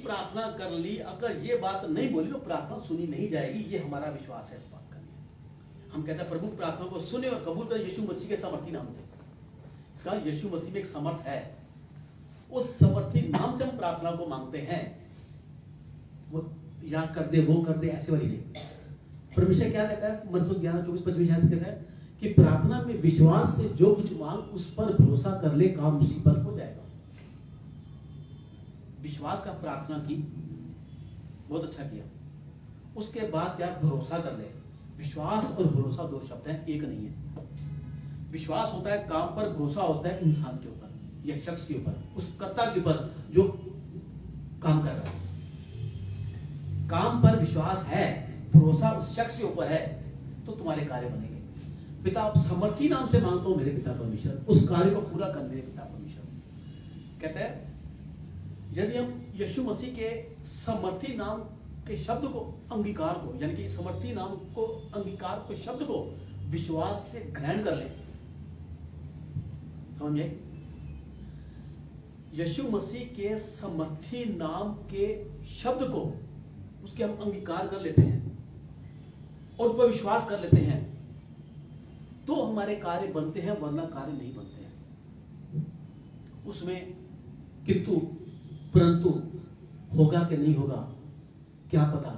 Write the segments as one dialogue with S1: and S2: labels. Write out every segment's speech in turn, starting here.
S1: प्रार्थना कर ली, अगर ये बात नहीं बोली तो प्रार्थना सुनी नहीं जाएगी। ये हमारा विश्वास है इस बात का। हम कहते हैं प्रभु प्रार्थना को सुने और कबूल करें यीशु मसीह के सामर्थी नाम से। इसका यीशु मसीह में एक समर्थ है, उस समर्थी नाम से हम प्रार्थना को मांगते हैं। वो या कर दे वो कर दे ऐसे वाली नहीं। परमेश्वर क्या कहता है मरकुस 11:24-25 कहता है कि प्रार्थना में विश्वास से जो कुछ मांग उस पर भरोसा कर ले, काम उसी पर हो जाएगा। विश्वास का प्रार्थना की, बहुत अच्छा किया। उसके बाद क्या, भरोसा कर ले। विश्वास और भरोसा दो शब्द हैं, एक नहीं है। विश्वास होता है काम पर, भरोसा होता है इंसान के ऊपर या शख्स के ऊपर, उस कर्ता के ऊपर जो काम कर रहा है। काम पर विश्वास है, भरोसा उस शख्स के ऊपर है, तो तुम्हारे कार्य बनेंगे। पिता आप समर्थी नाम से मांगता हूं मेरे पिता परमेश्वर, उस कार्य को पूरा कर मेरे पिता परमेश्वर। कहते हैं यदि हम यीशु मसीह के समर्थी नाम के शब्द को, अंगीकार को, यानी कि समर्थी नाम को, अंगीकार को, शब्द को विश्वास से ग्रहण कर लें, समझे? यीशु मसीह के समर्थी नाम के शब्द को, उसके हम अंगीकार कर लेते हैं और उस पर विश्वास कर लेते हैं, तो हमारे कार्य बनते हैं, वरना कार्य नहीं बनते हैं। उसमें किंतु परंतु होगा कि नहीं होगा क्या पता,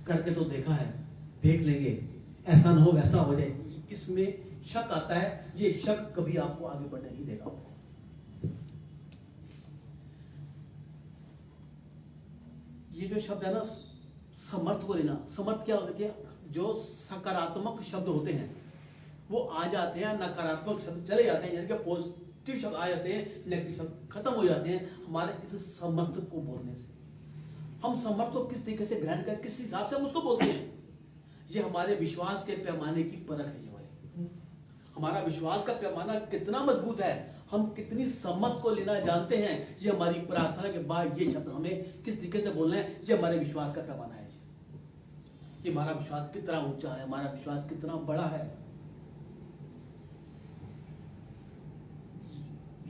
S1: करके तो देखा है, देख लेंगे, ऐसा ना हो वैसा हो जाए, इसमें शक आता है। ये शक कभी आपको आगे बढ़ने नहीं देगा। ये जो शब्द है ना, समर्थ को लेना, समर्थ क्या होती है? जो सकारात्मक शब्द होते हैं वो आ जाते हैं, नकारात्मक शब्द चले जाते हैं, यानी कि पॉजिटिव शब्द आ जाते हैं, नेगेटिव शब्द खत्म हो जाते हैं हमारे इस समर्थ को बोलने से। हम समर्थ को किस तरीके से ग्रहण करें, किस हिसाब से हम उसको बोलते हैं, ये हमारे विश्वास के पैमाने की परख है। हमारा विश्वास का पैमाना कितना मजबूत है, हम कितनी समर्थ को लेना जानते हैं, ये हमारी प्रार्थना के बाद ये शब्द हमें किस तरीके से बोलना है, ये हमारे विश्वास का पैमाना है। ये हमारा विश्वास कितना ऊंचा है, हमारा विश्वास कितना बड़ा है।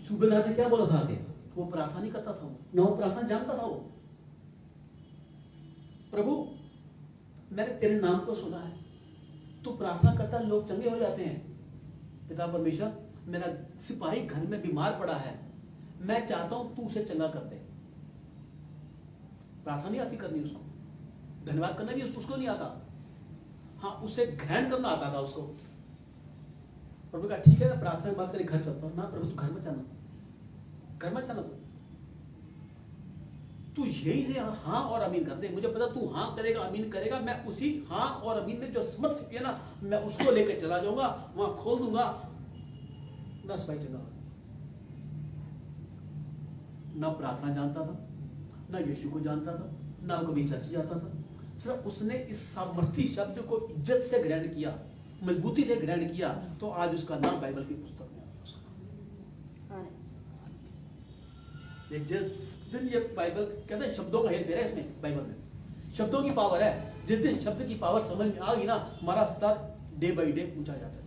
S1: सूबेदार ने क्या बोला था आगे? वो प्रार्थना नहीं करता था, ना वो प्रार्थना जानता था। वो प्रभु मैंने तेरे नाम को सुना है, तू प्रार्थना करता है लोग चंगे हो जाते हैं। पिता परमेश्वर मेरा सिपाही घर में बीमार पड़ा है, मैं चाहता हूं तू उसे चंगा कर दे। प्रार्थना नहीं आती करनी उसको, धन्यवाद करना भी उसको नहीं आता, हाँ उसे ग्रहण करना आता था उसको। प्रभु कहा ठीक है प्रार्थना की बात करी, घर चलता हूं ना। प्रभु तू घर में जाना, घर में जाना, तू यही से हाँ और अमीन कर दे। मुझे पता तू हाँ करेगा, अमीन करेगा, मैं उसी हाँ और अमीन में जो समर्थ है ना, मैं उसको लेकर चला जाऊंगा, वहां खोल दूंगा, ना सिपाही चंगा। ना प्रार्थना जानता था, ना यीशु को जानता था, ना कभी चर्च जाता था। सिर्फ उसने इस सामर्थी शब्द को इज्जत से ग्रहण किया, मजबूती से ग्रहण किया, तो आज उसका नाम बाइबल की पुस्तक में आता है। जिस दिन ये बाइबल कहते हैं शब्दों का हेरफेर है इसमें, बाइबल में शब्दों की पावर है। जिस दिन शब्द की पावर समझ में आ गई ना, हमारा स्तर डे बाई डे ऊंचा जाता है।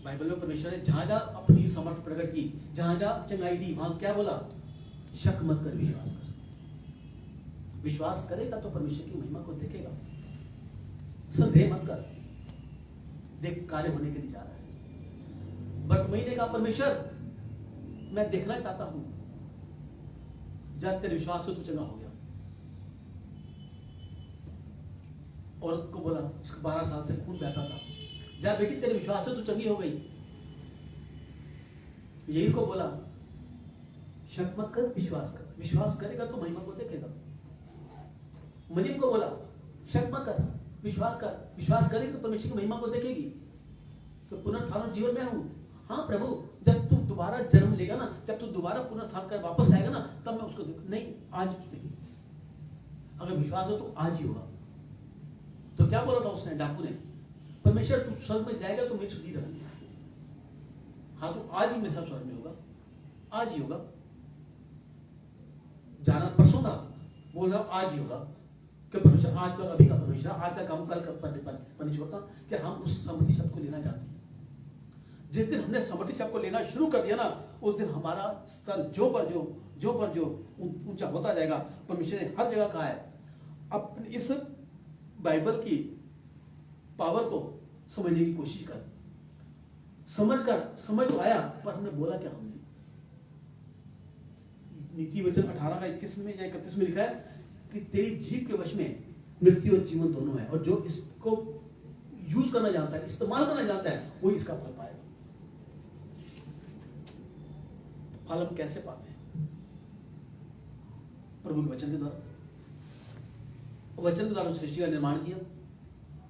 S1: बाइबल में परमेश्वर ने जहां जहां अपनी समर्थ प्रकट की, जहां जहां चंगाई दी, वहां क्या बोला? शक मत कर, विश्वास कर। विश्वास करेगा तो परमेश्वर की महिमा को देखेगा। संदेह मत कर, देख कार्य होने के लिए जा रहा है। बर्तमई ने कहा परमेश्वर मैं देखना चाहता हूं, जब तेरे विश्वास से तू चंगा हो गया। औरत को बोला, उसको 12 साल से खून बहता था, जा बेटी तेरे विश्वास से तू चंगी हो गई। यही को बोला शक मत कर, विश्वास कर। विश्वास करेगा तो महिमा को देखेगा। मरियम को बोला शक मत कर, विश्वास कर। विश्वास करेगी तो परमेश्वर की महिमा को देखेगी। तो पुनरुत्थान जीवन में हूं। हाँ प्रभु, जब तू दोबारा जन्म लेगा ना, जब तू दोबारा पुनरुत्थान कर वापस आएगा ना, तब मैं उसको देखूं। नहीं, आज देखेगी। अगर विश्वास हो तो आज ही होगा। तो क्या बोला था उसने, डाकू ने? परमेश्वर तू स्वर्ग में जाएगा तो मैं छुट्टी रहेगी। हाँ तो आज ही मेरे साथ स्वर्ग में होगा, आज ही होगा। जाना परसों था, बोल रहा आज ही होगा। कि परमेश्वर आज का, अभी का परमेश्वर आज का काम कल पर नहीं छोड़ता। कि हम उस समर्थी शब्द को लेना चाहते हैं। जिस दिन हमने समर्थी शब्द को लेना शुरू कर दिया ना, उस दिन हमारा स्तर जो पर जो जो पर जो ऊंचा होता जाएगा। परमेश्वर ने हर जगह कहा है, अपने इस बाइबल की पावर को समझने की कोशिश कर। समझ तो आया, पर हमने बोला क्या? हमने नीति वचन 18 का 21 में या 31 में लिखा है कि तेरी जीभ के वश में मृत्यु और जीवन दोनों है, और जो इसको यूज करना जानता है, इस्तेमाल करना जानता है, वो इसका फल पाएगा। फल हम कैसे पाते हैं? प्रभु के वचन के द्वारा। वचन के द्वारा सृष्टि का निर्माण किया,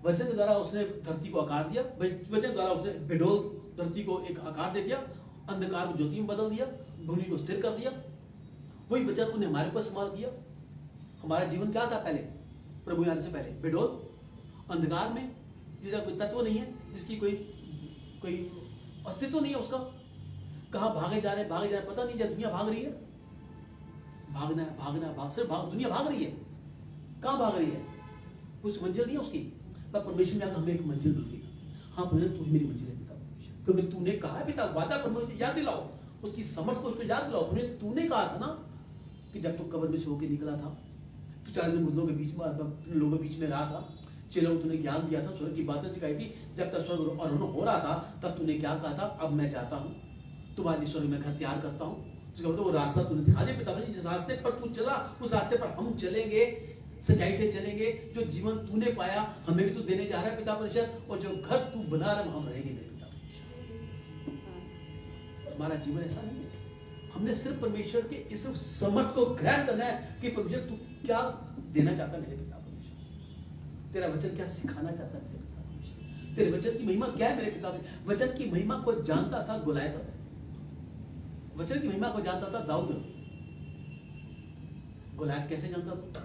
S1: वचन के द्वारा उसने धरती को आकार दिया, वचन के द्वारा उसने बेडोल धरती को एक आकार दे दिया, अंधकार को ज्योति में बदल दिया, भूमि को स्थिर कर दिया। वही वचन उन्होंने हमारे ऊपर इस्तेमाल किया। हमारा जीवन क्या था पहले? प्रभु आने से पहले बेडोल अंधकार में, जिसका कोई तत्व नहीं है, जिसकी कोई अस्तित्व नहीं है उसका। कहाँ भागे जा रहे पता नहीं, जब दुनिया भाग रही है, सिर्फ दुनिया भाग रही है। कहाँ भाग रही है? कुछ मंजिल नहीं है उसकी, पर परमेश्वर ने हमें एक मंजिल मिल गई। हाँ परमेश्वर, तू मेरी मंजिल है पिता परमेश्वर, क्योंकि तूने कहा है पिता, वादा परमेश्वर याद दिलाओ, उसकी समझ को उसको याद दिलाओ। तूने कहा था ना कि जब तू कब्र में से होकर निकला था, तू 40 मुर्दों के बीच में, लोगों के बीच में रहा था, चेलों को तूने ज्ञान दिया था, स्वर्ग की बातें सिखाई थी। जब तक स्वर्ग आरोहण हो रहा था, तब तूने क्या कहा था? अब मैं जाता हूँ, तुम्हारे स्वर्ग में घर तैयार करता हूँ। उसका मतलब वो रास्ता तूने दिखा दिया पिता, जिस रास्ते पर तू चला, उस रास्ते पर हम चलेंगे, सच्चाई से चलेंगे। जो जीवन तूने पाया, हमें भी तू देने जा रहा है पिता परमेश्वर, और जो घर तू बना रहा है, हम रहेंगे मेरे पिता परमेश्वर। हमारा जीवन ऐसा नहीं है। हमने सिर्फ परमेश्वर के इस समझ को ग्रहण करना है कि परमेश्वर तू क्या देना चाहता है मेरे पिता परमेश्वर, तेरा वचन क्या सिखाना चाहता है मेरे पिता परमेश्वर, तेरे वचन की महिमा क्या है मेरे पिता परमेश्वर। वचन की महिमा को जानता था गोलायत, वचन की महिमा को जानता था दाऊद। गोलायत कैसे जानता था?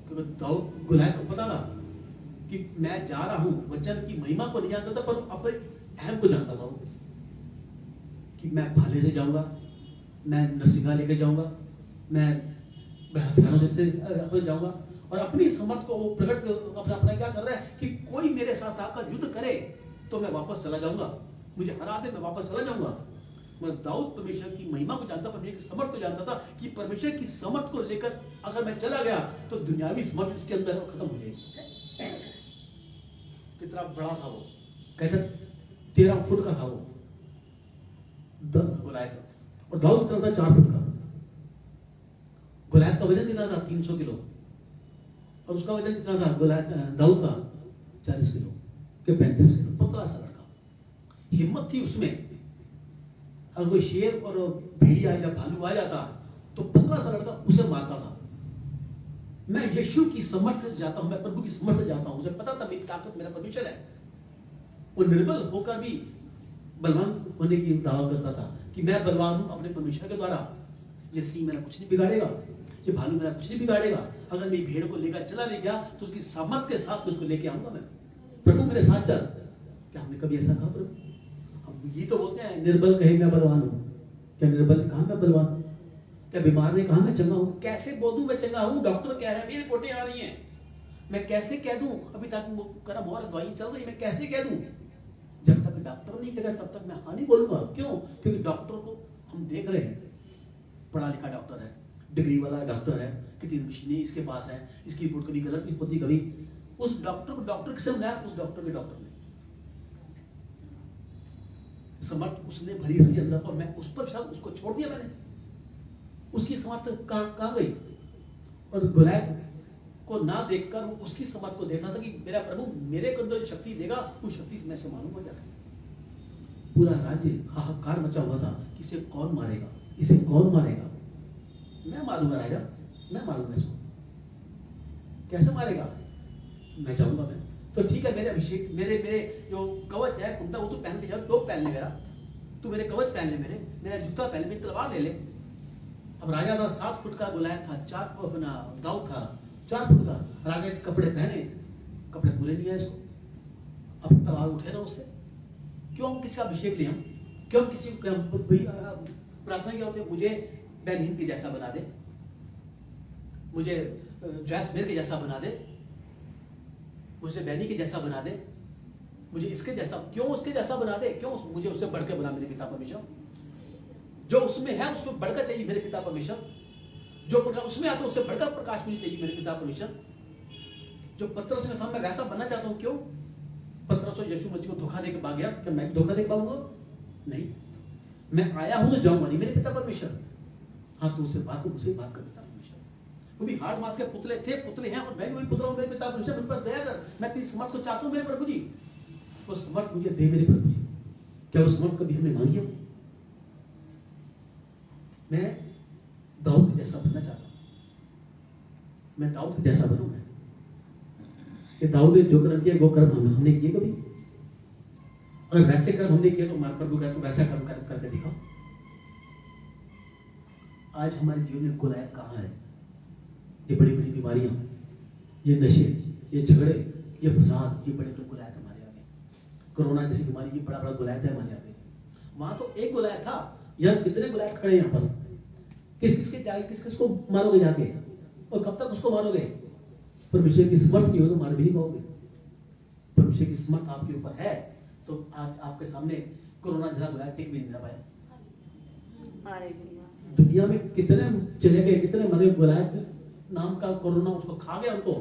S1: क्योंकि दाऊद, गोलायत को पता था कि मैं जा रहा हूं। वचन की महिमा को नहीं जानता था, पर अपने अहम को जानता था कि मैं भाले से जाऊंगा, मैं नरसिंगा लेके जाऊंगा, मैं हथियारों से जाऊंगा, और अपनी समर्थ को वो प्रकट अपना क्या कर रहा है कि कोई मेरे साथ आकर युद्ध करे तो मैं वापस चला जाऊंगा, मुझे हरा दे मैं वापस चला जाऊंगा। मतलब दाऊद परमेश्वर की महिमा को जानता, परमेश्वर की समर्थ को जानता था कि परमेश्वर की समर्थ को लेकर अगर मैं चला गया तो दुनियावी समर्थ उसके अंदर खत्म हो जाएगी। कितना बड़ा था वो, कहता 13 फुट का था वो गोलायत, और दाऊद करता 4 फुट का। गोलायत का वजन कितना था? 300 किलो, और उसका वजन कितना था गोलायत दाऊद का? 40 किलो के 35 किलो, पतला सा लड़का। हिम्मत थी उसमें। अगर कोई शेर और भेड़िया या भालू आ जाता तो पतला सा लड़का उसे मारता था। मैं यीशु की समर्थ से जाता हूं, मैं प्रभु की समर्थ से जाता हूं। मुझे पता था मेरी ताकत मेरा परमेश्वर है। वो निर्बल होकर भी बलवान होने की दावा करता था कि मैं बलवान हूं अपने परमेश्वर के द्वारा। ये सिंह मेरा कुछ नहीं बिगाड़ेगा, ये भालू मेरा कुछ नहीं बिगाड़ेगा। अगर मैं भेड़ को लेकर चला भी गया तो उसकी सामर्थ के साथ उसको लेके आऊंगा मैं। प्रभु मेरे साथ चल। क्या हमने कभी ऐसा कहा प्रभु? हम ये तो बोलते हैं निर्बल कहे मैं बलवान हूं। क्या निर्बल ने कहा मैं बलवान हूं? क्या बीमार ने कहा मैं चंगा हूं? कैसे बोल दूं मैं चंगा हूं? डॉक्टर कह रहा है, मेरी रिपोर्टें आ रही हैं, मैं कैसे कह दूं? अभी तक मेरा मोहर दवाई चल रही, मैं कैसे कह दूं? जब तक डॉक्टर नहीं कहेगा तब तक मैं हाँ नहीं बोलूंगा। क्यों? क्योंकि डॉक्टर को हम देख रहे हैं, पढ़ा लिखा डॉक्टर है, डिग्री वाला डॉक्टर है, कितनी मशीनें इसके पास है, इसकी रिपोर्ट कभी गलत नहीं होती। कभी उस डॉक्टर को डॉक्टर किसे बनाया? उस डॉक्टर के डॉक्टर ने समर्थ उसने भरी इसके अंदर, और मैं उस पर शायद उसको छोड़ दिया मैंने। उसकी समर्थ कहां गई? और गोलायत को ना देखकर उसकी समर्थ को देखना था कि मेरा प्रभु मेरे अंदर जो शक्ति देगा उस शक्ति से मैं से मालूम हो जाता। पूरा राज्य हाहाकार मचा हुआ था कि इसे कौन मारेगा, इसे कौन मारेगा? मैं मारूंगा राजा, मैं मारूंगा इसको। कैसे मारेगा? मैं जाऊंगा मैं। तो ठीक है, मेरे अभिषेक मेरे जो कवच है कुंडा वो तो पहन के जाओ, तो पहन ले मेरा, तू मेरे कवच पहन ले, मेरा जूता पहन ले, मेरी तलवार ले ले। अब राजा था 7 फुट का, गोलायत था 4 अपना दाऊद था 4 फुट का। राजा के कपड़े पहने, कपड़े पूरे नहीं आए इसको। अब तलवार उठे ना उससे। क्यों हम किसी का अभिषेक ले? हम क्यों किसी प्रार्थना क्या होती है? मुझे बेनहीन के जैसा बना दे, मुझे जैसमेर के जैसा बना दे, मुझे बैनी के जैसा बना दे, मुझे इसके जैसा। क्यों उसके जैसा बना दे? क्यों मुझे उससे बढ़ के बना मेरे पिता परमेश्वर? जो उसमें है उसमें बढ़कर चाहिए मेरे पिता परमेश्वर। जो प्रकाश उसमें आता है उससे बढ़कर प्रकाश मुझे चाहिए मेरे पिता परमेश्वर। जो पतरस में था मैं वैसा बनना चाहता हूं। क्यों? पतरस और यीशु मसीह को धोखा देकर भाग गया, क्या मैं धोखा दे पाऊंगा? नहीं, मैं आया हूं तो जाऊंगा नहीं मेरे पिता परमेश्वर। हाँ, तो उससे बात कर पिता परमेश्वर। वो भी हाड़ मांस के पुतले थे, पुतले हैं, और मैं भी वही पुतला हूं मेरे पिता परमेश्वर। मुझ पर दया कर, मैं तेरी समर्थ को चाहता हूं मेरे प्रभु जी। वो समर्थ मुझे दे मेरे प्रभु जी। क्या वो समर्थ कभी हमने मांगी है? मैं दाऊद के जैसा बनना चाहता हूं। मैं दाऊद के जैसा बनूं। मैं कि दाऊद ने जो कर्म किया वो कर्म हमने किए कभी? अगर वैसे कर्म हमने किए तो हमारे प्रभु कहते तो वैसा कर्म करके दिखाओ। आज हमारे जीवन में गुलायत कहाँ है? ये बड़ी बड़ी बीमारियां, ये नशे, ये झगड़े, ये फसाद, ये बड़े बड़े गुलायत हमारे आगे। कोरोना जैसी बीमारी, ये बड़ा बड़ा गुलायत है हमारे आगे। वहां तो एक गुलायत था, यहाँ कितने गुलायत खड़े यहाँ पर? किस किसको मारोगे जाके? और कब तक उसको मारोगे? परमेश्वर की समर्थ नहीं हो तो मार भी नहीं पाओगे। परमेश्वर की समर्थ आपके ऊपर है तो आज आपके सामने कोरोना जैसा गुलायत टिक भी नहीं रह पाया। दुनिया में कितने चले गए, कितने मरे, गुलायत नाम का कोरोना उसको खा गया उनको,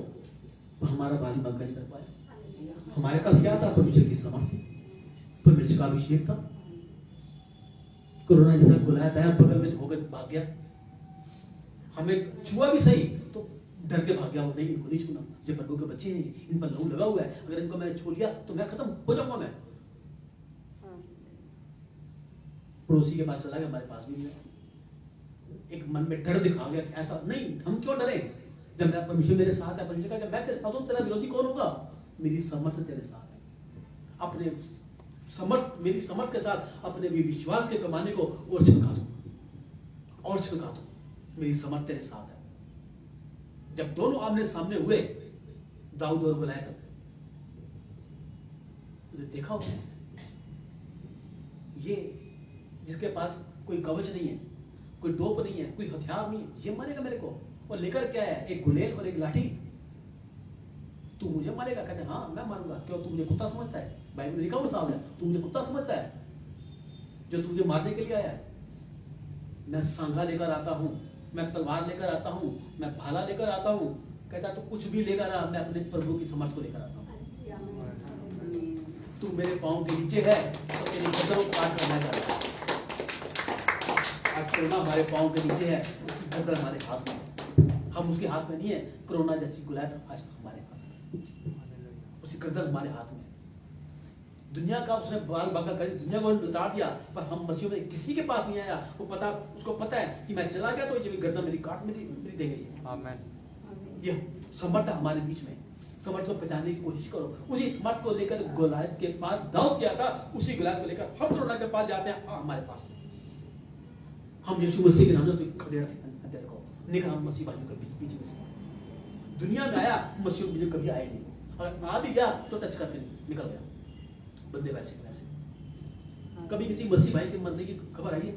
S1: तो हमारा बाल बंका नहीं कर पाया। हमारे पास क्या था? परमेश्वर की समर्थ, परमेश्वर का अभिषेक था। कोरोना जैसा गुलायत आया, बगल में होकर भाग गया, हमें छुआ भी सही तो डर के भाग गया। नहीं, इनको नहीं छूना, जो प्रभु के बच्चे हैं, इन पर लहू लगा हुआ है, अगर इनको मैंने छू लिया तो मैं खत्म हो जाऊंगा। मैं पड़ोसी के पास चला गया, हमारे पास भी नहीं। एक मन में डर दिखा गया, ऐसा नहीं, हम क्यों डरे? जब मेरा परमेश्वर मेरे साथ है, परमेश्वर का मैं तेरे साथ हूं, तेरा विरोधी कौन होगा? मेरी समर्थ तेरे साथ है। अपने समर्थ, मेरी समर्थ के साथ अपने भी विश्वास के पैमाने को और छलका दो, और छलका दो। मेरी समर्थ तेरे साथ है। जब दोनों आमने सामने हुए, दाऊद और गुलायत, देखा उसने, ये जिसके पास कोई कवच नहीं है, कोई डोप नहीं है, कोई हथियार नहीं है, ये मारेगा मेरे को। और लेकर क्या है? एक गुलेल और एक लाठी। तू मुझे मारेगा? कहते हाँ मैं मारूंगा। क्यों? तू मुझे कुत्ता समझता है? बाइबल में लिखा हुआ सामने, तू मुझे कुत्ता समझता है जो तुझे मारने के लिए आया है? मैं सांघा लेकर आता हूं, मैं तलवार लेकर आता हूं, मैं भाला लेकर आता हूं। कहता तो कुछ भी लेकर आ, मैं अपने प्रभु की समर्थ को लेकर आता हूं। तू मेरे पांव के नीचे है तो तेरी गर्दन काट करना चाहता है। आज कोरोना हमारे पांव के नीचे है, उसकी गर्दन हमारे हाथ में, हम उसके हाथ में नहीं है। कोरोना जैसी गुलायत आज हमारे हाथ में, उसकी गर्दन हमारे हाथ में। दुनिया का उसने बाल बांका कर दिया, दुनिया को उतार दिया, पर हम मसीह में किसी के पास नहीं आया। वो पता, उसको पता है कि मैं चला गया तो ये गर्दन मेरी काट मेरी देंगे। आमीन। ये समर्थ हमारे बीच में, समर्थ को पहचानने की कोशिश करो। उसी समर्थ को लेकर गुलायत के पास दाऊद गया था, उसी गुलायत को लेकर हम कोरोना के पास जाते हैं। हमारे पास हम यीशु मसीह के नाम से खदेड़ देखो निकल, हम मसीह भाइयों के बीच में से दुनिया में आया, मसीह मुझे कभी आए नहीं। अगर आ भी गया तो टच करके निकल गया, बंदे वैसे वैसे। कभी किसी मसीह भाई के मरने की खबर आई है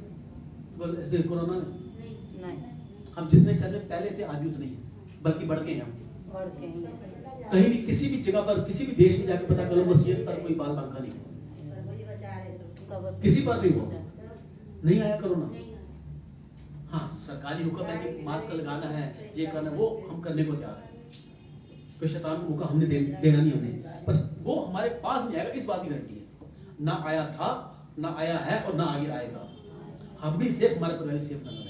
S1: ऐसे कोरोना में? नहीं। हम जितने चल रहे पहले थे आज भी उतने ही है, बल्कि बढ़ के हैं हम। कहीं भी किसी भी जगह पर किसी भी देश में जाकर पता करो, मसीहत पर कोई बाल बांका नहीं, किसी पर भी हो नहीं आया कोरोना। हाँ, सरकारी हुक्म है कि मास्क लगाना है, ये करना, वो हम करने को तैयार है। कोई शैतान को मौका हमने देना नहीं, हमने बस वो हमारे पास नहीं आएगा, इस बात की गारंटी है। ना आया था, ना आया है और ना आगे आएगा। हम भी सेफ, हमारे परिवार सेफ ना रहे।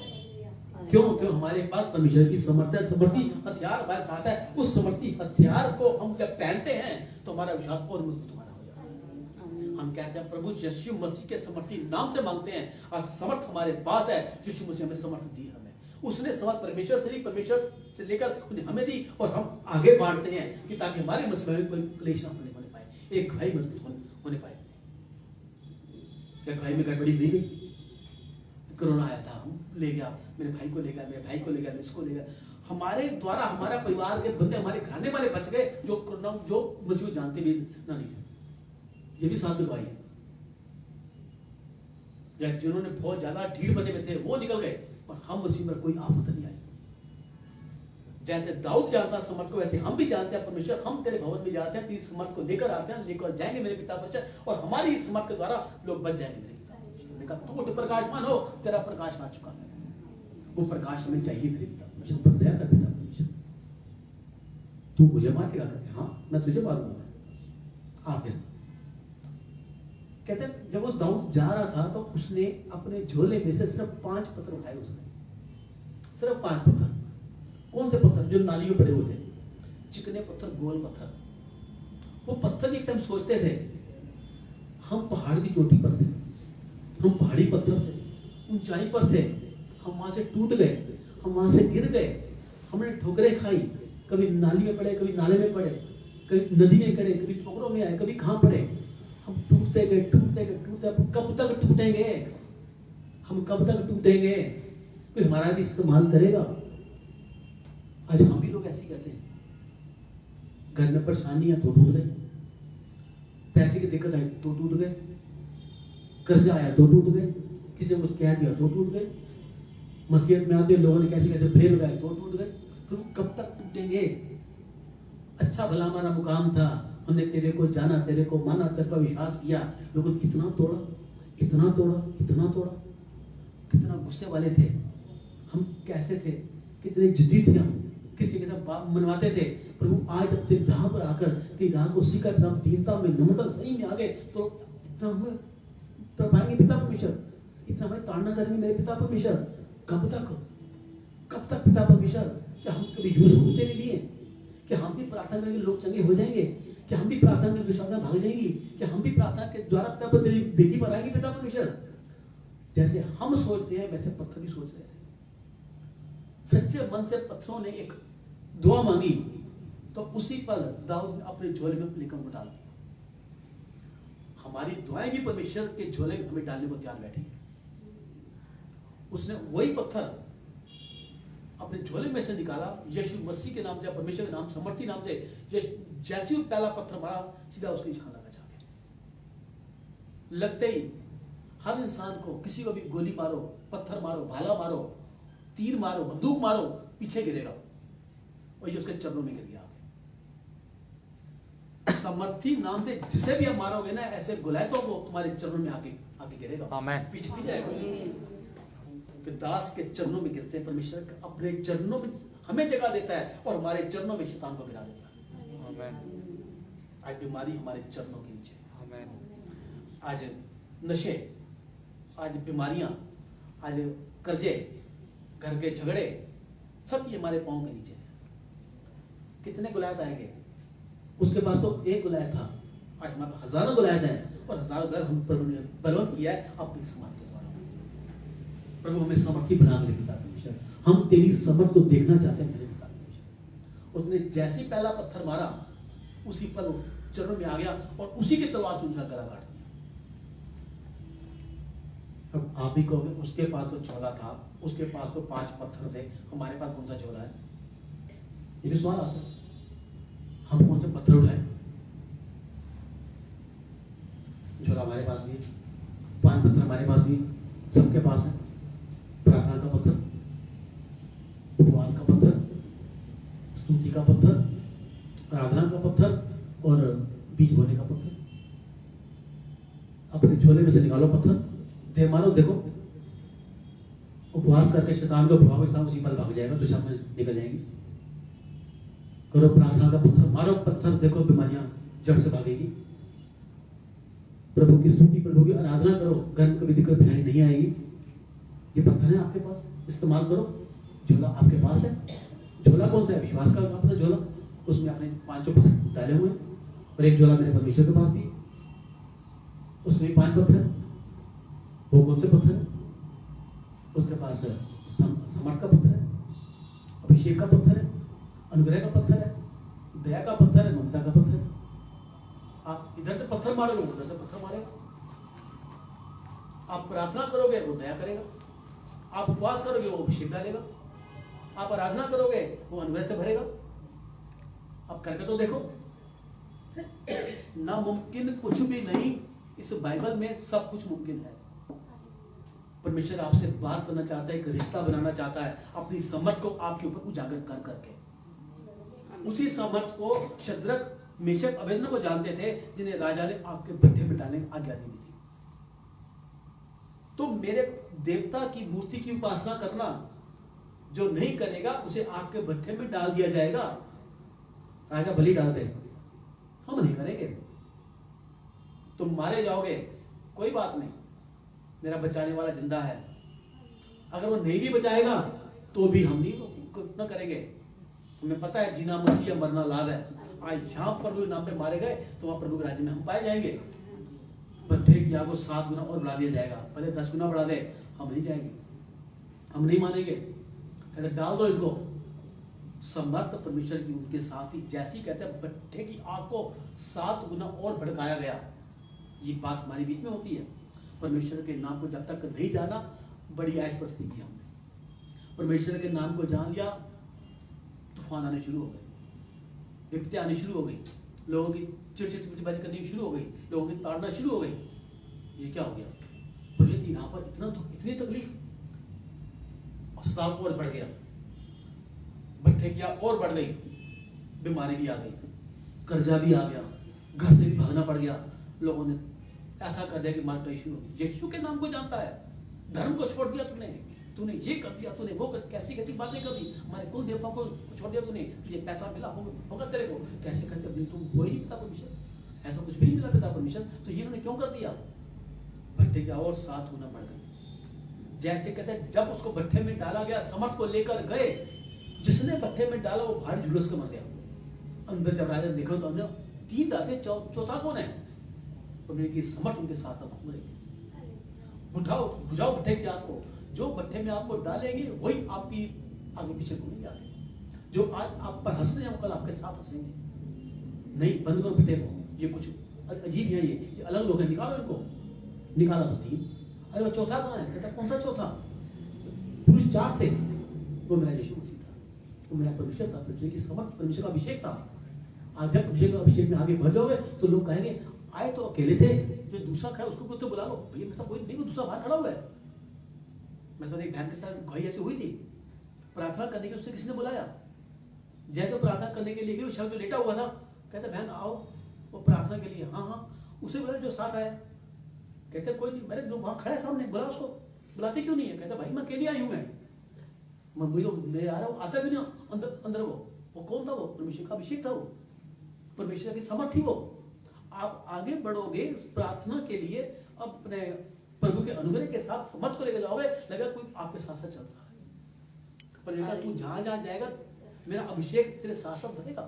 S1: क्यों? हमारे पास परमेश्वर की समर्थ है, समर्थी हथियार हमारे साथ है। उस समर्थी हथियार को हम जब पहनते हैं तो हमारा विश्वास और मजबूत हमारा हो जाता है। हम कहते हैं प्रभु यीशु मसीह के समर्थी नाम से मांगते हैं, और समर्थ हमारे पास है। यीशु मसीह हमें समर्थ दी, हमें उसने समर्थ परमेश्वर से ली, परमेश्वर से लेकर उन्हें हमें दी, और हम आगे बांटते हैं कि ताकि हमारे मसीह में कोई क्लेश ना होने पाए, एक भाई मजबूत होने पाए। क्या भाई में गड़बड़ी नहीं गई? कोरोना आया था, हम ले गया, मेरे भाई को ले गया, मेरे भाई को ले गया, इसको ले गया। हमारे द्वारा हमारा परिवार के बंदे, हमारे खाने वाले बच गए, जो कोरोना जो मसीह जानते भी ना नहीं थे। ये भी साथ में गवाही है। या जिन्होंने बहुत ज्यादा ढीठ बने हुए थे वो निकल गए, पर हम मसीह पर कोई आफत नहीं आई। जैसे दाऊद जानता समर्थ को, वैसे हम भी जानते हैं परमेश्वर, हम तेरे भवन में जाते हैं, तेरी समर्थ को लेकर आते हैं, लेकर जाएंगे मेरे पिता परमेश्वर, और हमारी इस समर्थ के द्वारा लोग बच जाएंगे मेरे पिता। कहा तू उठ प्रकाशमान हो, तेरा प्रकाश आ चुका है। वो प्रकाश हमें चाहिए मेरे पिता परमेश्वर, पर दया कर पिता परमेश्वर, तू मुझे मारेगा? कहते हाँ मैं तुझे मारूंगा। आ फिर कहते हैं जब वो दाऊद जा रहा था तो उसने अपने झोले में से सिर्फ 5 पत्थर उठाए, उसने सिर्फ 5 पत्थर। कौन से पत्थर? जो नाली में पड़े हुए थे, चिकने पत्थर, गोल पत्थर। वो पत्थर एक टाइम सोचते थे हम पहाड़ की चोटी पर थे, हम पहाड़ी पत्थर थे, ऊंचाई पर थे, हम वहां से टूट गए, हम वहां से गिर गए, हमने ठोकरें खाई, कभी नाली में पड़े, कभी नाले में पड़े, कभी नदी में पड़े, कभी ठोकरों में आए, कभी कहां पड़े, हम टूटते गए टूटते गए टूटते। कब तक टूटेंगे हम? कब तक टूटेंगे? कोई हमारा भी इस्तेमाल करेगा? आज हम भी लोग ऐसे ही कहते हैं, घर में परेशानियां तो टूट गए, पैसे की दिक्कत आई तो टूट गए, कर्जा आया तो टूट गए, किसी ने कुछ कह दिया तो टूट गए, मसीहत में आते लोगों ने कैसे कैसे प्रेम लगाए तो टूट गए। तो कब तक टूटेंगे? अच्छा भला हमारा मुकाम था, हमने तेरे को जाना, तेरे को माना, तेरे पर विश्वास किया, लेकिन इतना तोड़ा, इतना तोड़ा, इतना तोड़ा। कितना गुस्से वाले थे हम, कैसे थे, कितने जिद्दी थे हम, किसी के साथ मनवाते थे। प्रभु आज जब तेरी राह पर आकर तेरी राह को सीकर हम दीनता में, नम्रता सही में आ गए, तो इतना हमें तरपाएंगे पिता परमेश्वर, इतना हमें ताड़ना करेंगे मेरे पिता परमेश्वर। कब तक पिता परमेश्वर? क्या हम कभी यूज हो तेरे लिए? क्या हम भी प्रार्थना करके लोग चंगे हो जाएंगे? क्या हम भी प्रार्थना में विश्वास भाग जाएंगी? क्या हम भी प्रार्थना के द्वारा पिता पर तेरी बेटी पर आएंगे पिता परमेश्वर? जैसे हम सोचते हैं वैसे पत्थर भी सोच रहे थे। सच्चे मन से पत्थरों ने एक दुआ मांगी तो उसी पल दाऊद ने अपने झोले में लिकम को डाल दिया। हमारी दुआएं भी परमेश्वर के झोले में हमें डालने को तैयार बैठी। उसने वही पत्थर अपने झोले में से निकाला, यीशु मसीह के नाम से, परमेश्वर के नाम, समर्थी नाम से, जैसे ही पहला पत्थर मारा सीधा उसके निशान लगा जाके। लगते ही हर इंसान को, किसी को भी गोली मारो, पत्थर मारो, भाला मारो, तीर मारो, बंदूक मारो, पीछे गिरेगा और ये उसके चरणों में गिर गया। समर्थी नाम से जिसे भी आप मारोगे ना, ऐसे गुलायतों को तुम्हारे चरणों में आके गिरेगा, पीछे नहीं जाएगा। दास के चरणों में गिरते हैं, परमेश्वर अपने चरणों में हमें जगह देता है और हमारे चरणों में शैतान को गिरा देता है। आज बीमारी हमारे चरणों के नीचे, आज नशे, आज बीमारियां, आज कर्जे, घर के झगड़े, सब ये हमारे पांव के नीचे। कितने गुलायत आएंगे? उसके पास तो एक गुलायत था, आज हमारे पास हजारों गुलायत हैं और हजारों घर हम बलवंत किया है अपनी समाज के द्वारा। प्रभु हमें समर्थी बना दे पिता परमेश्वर, हम तेरी समर्थ को देखना चाहते हैं मेरे पिता परमेश्वर। उसने जैसे ही पहला पत्थर मारा उसी पल चरणों में आ गया और उसी की तलवार से उनका गला काट दिया। अब आप भी कहोगे उसके पास तो झोला था, उसके पास तो 5 पत्थर थे, हमारे पास कौन सा झोला है? ये भी सवाल आता है, हम कौन से पत्थर उठाए? झोला हमारे पास भी, 5 पत्थर हमारे पास भी, सबके पास है। प्रार्थना का पत्थर, उपवास का पत्थर, स्तुति का पत्थर, आराधना का पत्थर और बीज बोने का पत्थर। अपने झोले में से निकालो पत्थर, दे मारो, देखो उपवास करके शैतान को प्रभाव के साथ उसी पर भाग जाएगा, दुश्मन निकल जाएंगी। करो प्रार्थना का पत्थर, मारो पत्थर, देखो बीमारियां जड़ से भागेगी। प्रभु की स्तुति, प्रभु की आराधना करो, घर में कभी दिक्कत परेशानी नहीं आएगी। ये पत्थर है आपके पास, इस्तेमाल करो। झोला आपके पास है। झोला कौन सा है? विश्वास का अपना झोला, उसमें आपने 5 पत्थर डाले हुए और एक झोला मेरे परमेश्वर के पास भी, उसमें 5 पत्थर है। वो कौन से पत्थर है? उसके पास समर्थ का पत्थर है, अभिषेक का पत्थर है, अनुग्रह का पत्थर है, दया का पत्थर है, ममता का पत्थर है। आप इधर से पत्थर मारोगे, उधर से पत्थर मारेगा। आप प्रार्थना करोगे, वो दया करेगा। आप उपवास करोगे, वो अभिषेक डालेगा। आप आराधना करोगे, वो अनुग्रह से भरेगा। आप करके तो देखो, नामुमकिन कुछ भी नहीं। इस बाइबल में सब कुछ मुमकिन है। परमेश्वर आपसे बात करना चाहता है, एक रिश्ता बनाना चाहता है, अपनी समर्थ को आपके ऊपर उजागर कर करके। उसी समर्थ को शद्रक, मेशक, अबेदनगो को जानते थे, जिन्हें राजा ने आपके भट्ठे में डालने की आज्ञा दी थी। तो मेरे देवता की मूर्ति की उपासना करना, जो नहीं करेगा उसे आग के भट्ठे में डाल दिया जाएगा। राजा बलि डालते हैं, हम नहीं करेंगे, तुम मारे जाओगे, कोई बात नहीं, मेरा बचाने वाला जिंदा है। अगर वो नहीं भी बचाएगा तो भी हम नहीं न करेंगे। हमें पता है जीना मसीह, मरना लाभ है। आज यहाँ प्रभु के नाम पे मारे गए तो वहां प्रभु के राज्य में हम पाए जाएंगे। भट्ठे की आग को 7 गुना और बढ़ा दिया जाएगा, पहले 10 गुना बढ़ा दे, हम नहीं जाएंगे, हम नहीं मानेंगे। कहते डाल दो इनको। समर्थ परमेश्वर की उनके साथ ही, जैसी कहते हैं भट्ठे की आग को 7 गुना और भड़काया गया। ये बात हमारे बीच में होती है। परमेश्वर के नाम को जब तक नहीं जाना, बड़ी ऐश प्रस्ती की हमने। परमेश्वर के नाम को जान लिया, तूफान आने शुरू हो गए, विपत्तियां आनी शुरू हो गई, लोगों की चिड़चिड़बाजी करनी शुरू हो गई, लोगों की ताड़ना शुरू हो गई। ये क्या हो गया? बोले यहाँ पर इतना तो इतनी तकलीफ, अस्पताल और बढ़ गया, भट्ठे की आग और बढ़ गई, बीमारी भी आ गई, कर्जा भी आ गया, घर से भी भागना पड़ गया। लोगों ने ऐसा कर दिया कि मारपीट शुरू हो गई। यीशु के नाम को जानता है, धर्म को छोड़ दिया तूने ये कर दिया, तूने वो कर, कैसी कैसी बातें कर दी, हमारे कुल देवताओं को छोड़ दिया तूने, तुझे पैसा मिला होगा तेरे को, कैसे कैसे तुम वो ही नहीं पिता परमेश्वर, ऐसा कुछ भी नहीं मिला पिता परमेश्वर, तो ये उन्होंने क्यों कर दिया? भट्ठे की और 7 गुना बढ़ गई। जैसे कहते हैं जब उसको भट्ठे में डाला गया, समट को लेकर गए, जिसने भट्ठे में डाला वो भारी झुलस कर मर गया। अंदर जब राजा देखो तो अंदर 3 दाते, चौथा कौन है? उनकी समट उनके साथ घूम रही थी। बुझाओ भट्ठे की आग को। जो भट्ठे में आपको डालेंगे वही आपकी आगे पीछे घूमेंगे आगे। जो आज आप पर हंस रहे हैं वो कल आपके साथ हंसेंगे। नहीं, बंद करो भट्ठे को, ये कुछ अजीब है, ये अलग लोग हैं, निकालो इनको। निकाला तो 3। अरे वो चौथा कहाँ है? कहता कौन सा चौथा? पुरुष 4 थे, वो मेरा यीशु मसीह था, वो मेरा परमेश्वर था, परमेश्वर की समर्थ, परमेश्वर का अभिषेक था। आज जब परमेश्वर का अभिषेक में आगे बढ़ जाओगे तो लोग कहेंगे आए तो अकेले थे, जो दूसरा खड़ा उसको तो बुला लो। भैया मेरे साथ कोई नहीं, वो दूसरा बाहर खड़ा हुआ है। मेरे साथ एक बहन के साथ गई ऐसी हुई थी, प्रार्थना करने के लिए उसने किसी ने बुलाया। जैसे प्रार्थना करने के लिए गई, शब्द में लेटा हुआ था, कहते बहन आओ वो प्रार्थना के लिए। हाँ, उसे बुला जो साथ आया। कहते कोई नहीं, मेरे जो वहां खड़ा है सामने, बुला उसको। बुलाते क्यों नहीं है? कहते भाई मैं अकेले आई हूं, मैं मेरे आ रहा हूँ, आता भी नहीं अंदर। वो कौन था? वो परमेश्वर का अभिषेक था, वो परमेश्वर की समर्थ थी। वो आप आगे बढ़ोगे प्रार्थना के लिए, अपने प्रभु के अनुग्रह के साथ समर्थ को लेकर जाओगे, लगेगा कोई आपके साथ साथ चलता है। पर तू जहां जहां जाएगा मेरा अभिषेक तेरे साथ साथ बढ़ेगा,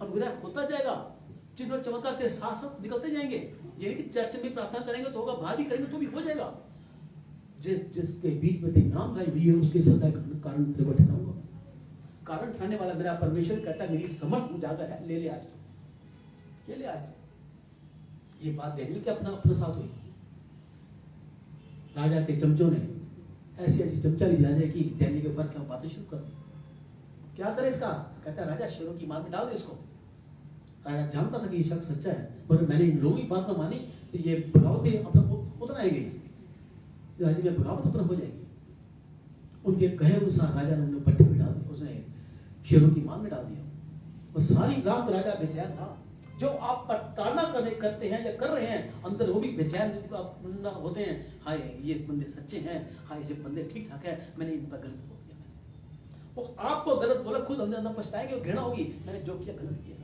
S1: अनुग्रह होता जाएगा, चिन्ह और चमत्कार तेरे साथ साथ निकलते जाएंगे। यानी कि चर्च में प्रार्थना करेंगे तो होगा, बाहर भी करेंगे तो भी हो जाएगा। जिसके बीच में तेरी नाम लाई हुई है उसके सदा कारण तेरे को ठहराऊंगा। कारण ठहराने वाला मेरा परमेश्वर कहता है मेरी समर्थ उजागर है, ले ले आज, ले ले आज। ये बात डेनियल के अपने साथ हुई। राजा के चमचों ने ऐसी ऐसी चमचा ली राजा की, डेनियल के ऊपर क्या बातें शुरू कर। क्या करे इसका? कहता है राजा शेरों की मार में डाल दे इसको। राजा जानता था कि ये शख्स सच्चा है, पर मैंने इन लोगों की बात न मानी तो ये बगावत भी अपना उतना आएगी, राज्य में बगावत अपना हो जाएगी। उनके कहे अनुसार राजा ने उन्हें भट्टे में डाल दिया, उसने शेरों की मार में डाल दिया। और सारी रात राजा बेचैन था। जो आप ताड़ना करते हैं या कर रहे हैं, अंदर वो भी बेचैन होते हैं। हाय ये बंदे सच्चे हैं, हाय ये बंदे ठीक ठाक है, मैंने इन पर गलत बोल दिया। मैंने वो आपको गलत बोला, खुद अंदर अंदर पछताएंगे, घृणा होगी, मैंने जो किया गलत किया।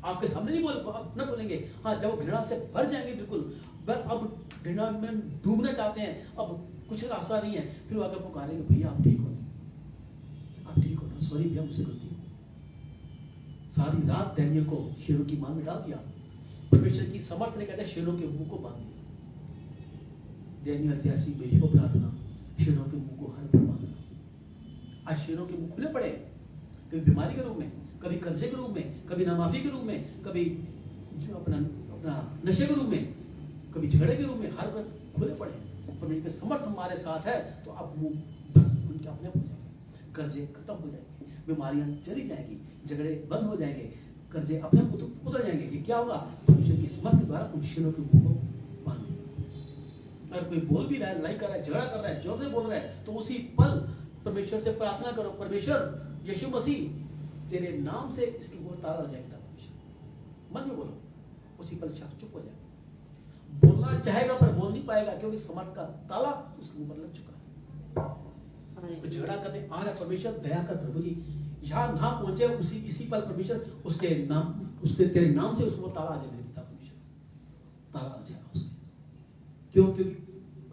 S1: आपके सामने नहीं न बोलेंगे। हाँ, जब वो घृणा से भर जाएंगे बिल्कुल, अब घृणा में डूबना चाहते हैं, अब कुछ रास्ता नहीं है, फिर वो आगे पुकारेंगे भैया आप ठीक हो, आप ठीक हो ना, सॉरी भैया मुझसे गलती। सारी रात डेनियल को शेरों की मार में डाल दिया। परमेश्वर की समर्थ ने कहते हैं शेरों के मुंह को बांध दिया। डेनियल जैसी मेरी हो प्रार्थना, शेरों के मुंह को हर पर बांधना। आज शेरों के मुंह खुले पड़े, कभी बीमारी के रूप में, कभी कर्जे के रूप में, कभी नामाफी के रूप में, कभी जो अपना नशे के रूप में, कभी झगड़े के रूप में, हर पर खुले पड़े। परमेश्वर की समर्थ हमारे साथ है तो अब मुंह उनके अपने हो जाएंगे, कर्जे खत्म हो जाएंगे, बीमारियां चली जाएंगी, झगड़े बंद हो जाएंगे, कर्जे अपने उतर जाएंगे। ये क्या होगा? परमेश्वर की समर्थ के द्वारा उन शेरों के मुंह को बांध दिया। अगर कोई बोल भी रहा है, लड़ाई कर रहा है, झगड़ा कर रहा है, जोर से बोल रहा है, तो उसी पल परमेश्वर से प्रार्थना करो, परमेश्वर यीशु मसीह तेरे नाम से इसकी बोल ताला हो जाएगा। परमेश्वर मन में बोलो, उसी पल शख्स चुप हो जाएगा। बोलना चाहेगा पर बोल नहीं पाएगा, क्योंकि समर्थ का ताला उसके ऊपर लग चुका है। तो झगड़ा करने आ रहा है, परमेश्वर दया कर प्रभु जी, यहाँ ना पहुंचे उसी इसी पर परमेश्वर उसके नाम, उसके तेरे नाम से उसको ताला आ जाए मेरे पिता परमेश्वर, ताला आ जाएगा उसके। क्यों? क्योंकि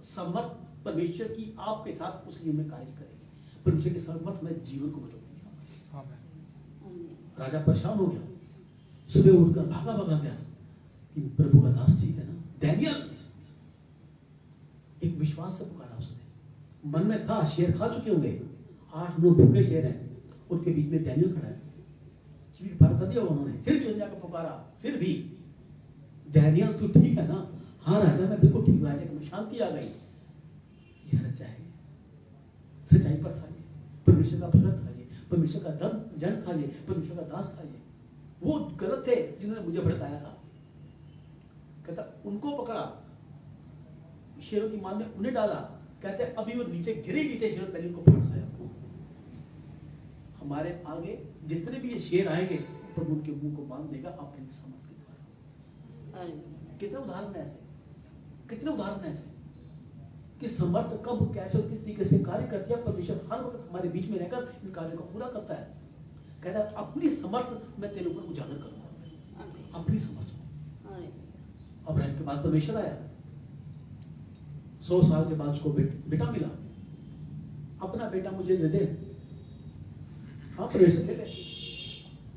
S1: समर्थ परमेश्वर की आपके साथ उस लिए में कार्य करेगी। परमेश्वर की समर्थ में जीवन को बदल दिया। राजा परेशान हो गया, सुबह उठकर भागा भागा गया कि प्रभु का दास ठीक है ना। दानियल एक विश्वास से पुकारा उसने, मन में था शेर खा चुके होंगे, 8-9 भूखे शेर हैं, उनके बीच में दानियल खड़ा है, चीर फाड़ कर दिया उन्होंने, फिर भी जाकर पुकारा, फिर भी दानियल तू ठीक है ना? हाँ राजा मैं बिल्कुल ठीक हूँ राजा, में शांति आ गई। ये सच्चाई है, सच्चाई पर था ये, परमेश्वर का भगत था ये, परमेश्वर का जन था ये, परमेश्वर का दास था ये। वो गलत थे जिन्होंने मुझे भड़काया था। कहता उनको पकड़ा, शेरों की मार में उन्हें डाला, कहते अभी वो नीचे गिरे भी थे शेरों, पहले उनको फाड़ खाया। हमारे आगे जितने भी ये शेर आएंगे प्रभु उनके मुंह को बांध देगा अपने समर्थ के द्वारा। कितने उदाहरण ऐसे, कितने उदाहरण ऐसे कि समर्थ कब कैसे और किस तरीके से कार्य करती है। परमेश्वर हर वक्त हमारे बीच में रहकर इन कार्यों को पूरा करता है। कहता है अपनी समर्थ मैं तेरे ऊपर उजागर करूंगा, अपनी समर्थ। अब्राहम के बाद परमेश्वर आया, 100 साल के बाद उसको बेटा मिला, अपना बेटा मुझे दे दे। हाँ परमेश्वर ले ले,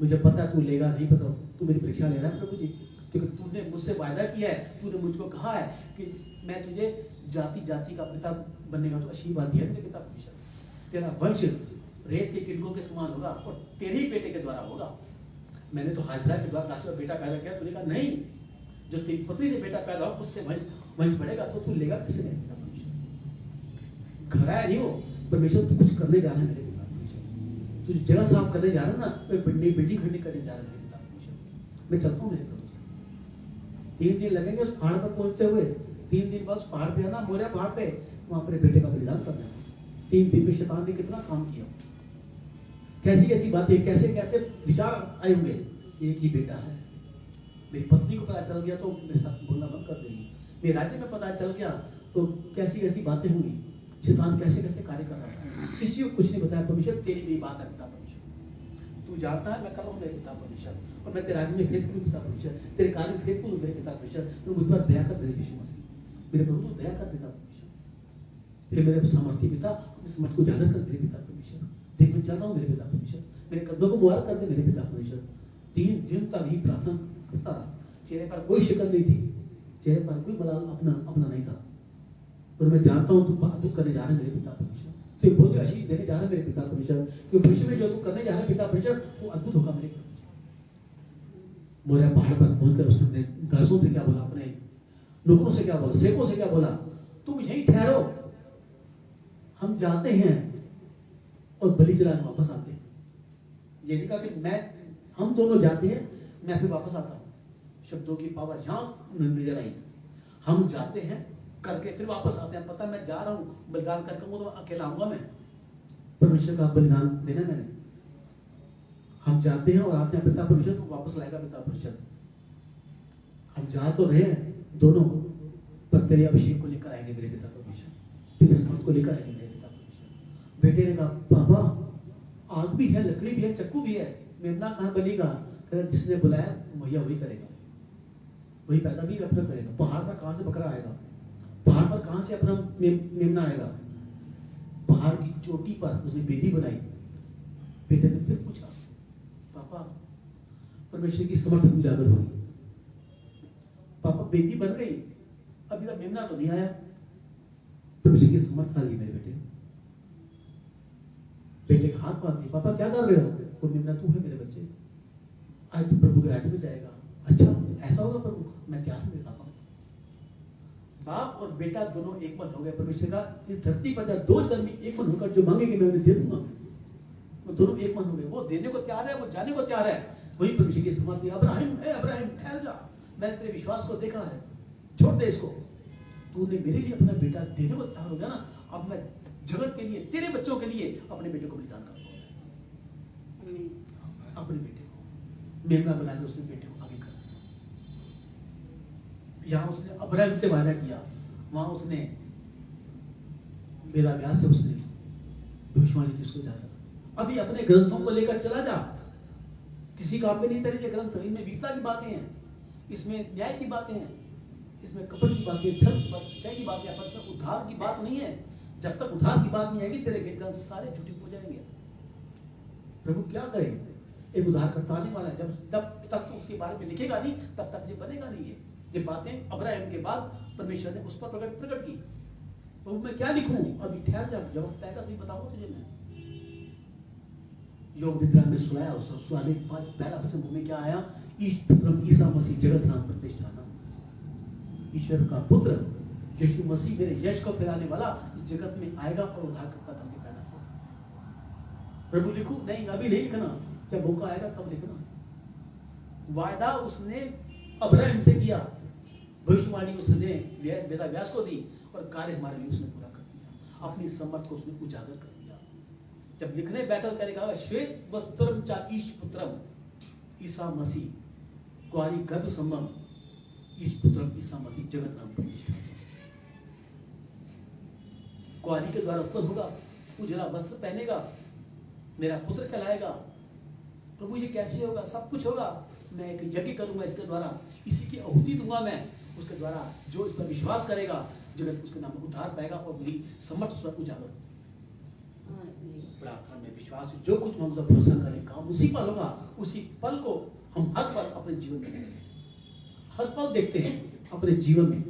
S1: मुझे पता है तू लेगा नहीं, पता तू मेरी परीक्षा ले रहा है प्रभु जी, क्योंकि तूने मुझसे वायदा किया है, तूने मुझको कहा है कि मैं तुझे जाति जाति का पिता बनने का तो आशीर्वाद दिया मेरे पिता परमेश्वर, तेरा वंश रेत के किरणों के समान होगा और तेरे ही बेटे के द्वारा होगा। मैंने तो हाजरा के द्वारा राशि बेटा पैदा किया, तूने कहा नहीं, जो तेरी पत्नी से बेटा पैदा हो उससे वंश बढ़ेगा, तो तू लेगा कैसे मेरे पिता परमेश्वर? घराया नहीं हो परमेश्वर, तू कुछ करने जा रहा है मेरे पिता परमेश्वर, तुझे जगह साफ करने जा रहा है ना, एक बड़ी बिल्डिंग खड़ी करने जा रहा है मेरे पिता परमेश्वर। मैं चलता हूँ मेरे प्रभु, 3 दिन लगेंगे उस पहाड़ पर पहुंचते हुए, 3 दिन बाद उस पहाड़ पे आना, मोरिया पहाड़ पे, वहां पर बेटे का बलिदान करना। 3 दिन में शैतान ने कितना काम किया, कैसी कैसी बातें, कैसे कैसे विचार आए होंगे। एक ही बेटा है, मेरी पत्नी को पता चल गया तो मेरे साथ बोलना बंद कर देगी, मेरे राज्य में पता चल गया तो कैसी कैसी बातें होंगी, शैतान कैसे कैसे कार्य कर रहा है, किसी को कुछ नहीं बताया। परमेश्वर तेरी मेरी बात है पिता परमेश्वर, तू जानता है मैं कर रहा हूँ मेरे पिता परमेश्वर, और मैं तेरे राज्य में फेथफुल पिता परमेश्वर, तेरे कार्य में फेथफुल हूँ मेरे पिता परमेश्वर, तो मुझ पर दया कर मेरे यीशु मसीह, मेरे प्रभु दया कर पिता परमेश्वर। फिर मेरे सामर्थी पिता अपने समर्थ को उजागर कर मेरे पिता परमेश्वर, देख मैं चल रहा हूँ मेरे पिता परमेश्वर, मेरे कदमों को मुबारक कर दे मेरे पिता परमेश्वर। 3 दिन तक ही प्रार्थना करता रहा, चेहरे पर कोई शिकन नहीं थी, चेहरे पर कोई मलाल अपना नहीं था। और मैं जानता हूँ तू अद्भुत करने जा रहे हैं मेरे पिता परमेश्वर, तू बहुत आशीष देने जा रहे हैं मेरे पिता परमेश्वर, क्योंकि भविष्य में जो तू करने जा रहे हैं पिता परमेश्वर वो अद्भुत होगा मेरे परमेश्वर। मोरिया पहाड़ पर पहुंचकर उसने अपने दासों से क्या बोला, अपने नौकरों से क्या बोला, सेवकों से क्या बोला, तुम यहीं ठहरो, हम जाते हैं और बलि चढ़ाने वापस आते हैं। ये नहीं कहा कि मैं हम दोनों जाते हैं मैं फिर वापस आता हूँ, शब्दों की पावर यहाँ नजर आई, हम जाते हैं करके फिर वापस आते हैं, पता मैं जा रहा हूँ बलिदान करके तो अकेला आऊंगा मैं, परमेश्वर का बलिदान देना मैंने, हम जाते हैं और आते हैं पिता परमेश्वर को वापस लाएगा पिता परमेश्वर। हम जा तो रहे दोनों, पर तेरे अभिषेक को लेकर आएंगे मेरे पिता परमेश्वर, तेरे समर्थ को लेकर आएंगे मेरे पिता परमेश्वर। बेटे ने कहा पापा आग भी है, लकड़ी भी है, चक्कू भी है, मेमना कहाँ बनेगा? जिसने बुलाया भैया वही करेगा, वही पैदा भी अपना करेगा। पहाड़ पर कहां से बकरा आएगा, पहाड़ पर कहां से अपना मेमना आएगा? पहाड़ की चोटी पर उसने बेदी बनाई। बेटे ने फिर पूछा पापा परमेश्वर की समर्थ उजागर हुई, पापा बेदी बन गई, अभी तक मेमना तो नहीं आया, परमेश्वर की समर्थ आ गई मेरे बेटे। बेटे का हाथ बांध दी, पापा क्या कर रहे हो? वो मेमना तू है मेरे बच्चे, आज तू प्रभु के राज्य में जाएगा। अच्छा ऐसा होगा प्रभु, मैं क्या हूं मेरे पापा। बाप और बेटा दोनों एक मन हो गए। परमेश्वर का इस धरती पर जब 2 जन्मी एक मन होकर जो मांगेंगे मैं उन्हें दे दूंगा। वो दोनों एक मन हो गए, वो देने को तैयार है, वो जाने को तैयार है। वही परमेश्वर की समर्थी, अब्राहिम ठहर जा, मैंने तेरे विश्वास को देखा है, छोड़ दे इसको, तूने मेरे लिए अपना बेटा देने को तैयार हो गया ना, अब मैं जगत के लिए तेरे बच्चों के लिए अपने बेटे को बलिदान करूंगा। अपने बेटे को मेमना बना के उसने बेटे को आगे कर दिया। यहाँ उसने अब्राहम से वादा किया, वहां उसने वेदाव्यास से उसने भविष्यवाणी की, उसको जाता अभी अपने ग्रंथों को लेकर चला जा, किसी काम में नहीं तेरे ये ग्रंथ, इनमें वीरता की बातें हैं, इसमें न्याय की बातें हैं, इसमें कपट की बातें, छल की बात, सच्चाई की बातें हैं, पर उद्धार की बात नहीं है। जब तक उद्धार की बात नहीं आएगी तेरे ग्रंथ सारे झूठे हो जाएंगे। प्रभु क्या करे, एक उद्धारकर्ता आने वाला है, जब तक तो उसके बारे में लिखेगा नहीं तब तक ये बनेगा नहीं। ये बातें अब्राहम के बाद परमेश्वर ने उस पर प्रकट की। तो मैं क्या लिखूं, अभी ठहर जा, जब वक्त आएगा तो बताऊंगा तुझे मैं। योग निद्रा में सुनाया, उस सुनाने के बाद पहला वचन मुंह में क्या आया, पुत्रम ईसा मसीह जगत नाम प्रतिष्ठानम। ईश्वर का पुत्र यीशु मसीह मेरे यश को फैलाने वाला इस जगत में आएगा और उद्धारकर्ता बन के पैदा होगा। प्रभु लिखूं, नहीं अभी नहीं लिखना, जब मौका आएगा तब लिखना। वायदा उसने अब्राहम से किया, भविष्यवाणी उसने वेदाव्यास को दी, और कार्य हमारे लिए उसने पूरा कर दिया, अपनी समर्थ को उसने उजागर कर दिया। जब लिखने बैठा करेगा, श्वेत वस्त्रम चा ईश पुत्रम, ईसा मसीह कुआरी गर्भ संबंध, ईश पुत्रम ईसा मसीह जगत नाम प्रतिष्ठा। कुआरी के द्वारा उत्पन्न होगा, उजला वस्त्र पहनेगा, मेरा पुत्र कहलाएगा। प्रभु ये कैसे होगा, सब कुछ होगा, मैं एक यज्ञ करूंगा इसके द्वारा, इसी की आहुति दूंगा मैं, उसके द्वारा जो इस पर विश्वास करेगा जगत उसके नाम उद्धार पाएगा, और मेरी समर्थ उस पर उजागर। प्रार्थना में विश्वास, जो कुछ हम भरोसा करें काम उसी पल होगा, उसी पल को हम हर पल अपने जीवन में देखते हैं, हर पल देखते हैं अपने जीवन में।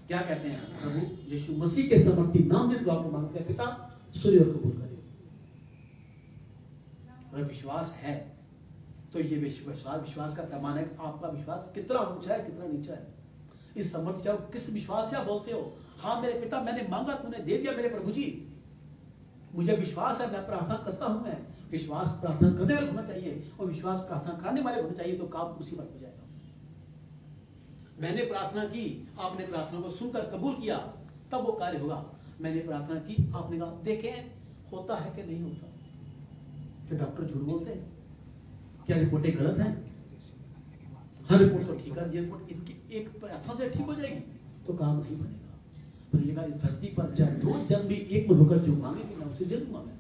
S1: क्या कहते हैं, प्रभु यीशु मसीह के समर्थी नाम से दुआ को मांगते हैं, पिता सुनिए और कबूल करिए। अगर विश्वास है तो ये विश्वास का पैमाना है, आपका विश्वास कितना ऊंचा है कितना नीचा है। इस समर्थ चाहे किस विश्वास से आप बोलते हो, हाँ मेरे पिता मैंने मांगा तूने दे दिया मेरे प्रभु जी, मुझे विश्वास है, मैं प्रार्थना करता हूं। मैं विश्वास प्रार्थना करने वाले होना चाहिए, और विश्वास प्रार्थना करने वाले होना चाहिए, तो काम उसी वक्त हो जाएगा। मैंने प्रार्थना की, आपने प्रार्थना को सुनकर कबूल किया, तब वो कार्य होगा। मैंने प्रार्थना की, आपने कहा देखें होता है कि नहीं होता। क्या डॉक्टर झूठ बोलते हैं? क्या रिपोर्टें गलत हैं? हर रिपोर्ट को ठीक कर दिया, रिपोर्ट इनकी एक प्रार्थना से ठीक हो जाएगी तो काम नहीं बनेगा। इस धरती पर चाहे 2 जन्म भी एक में होकर जो मांगेंगे ना उसे दे दूंगा मैं।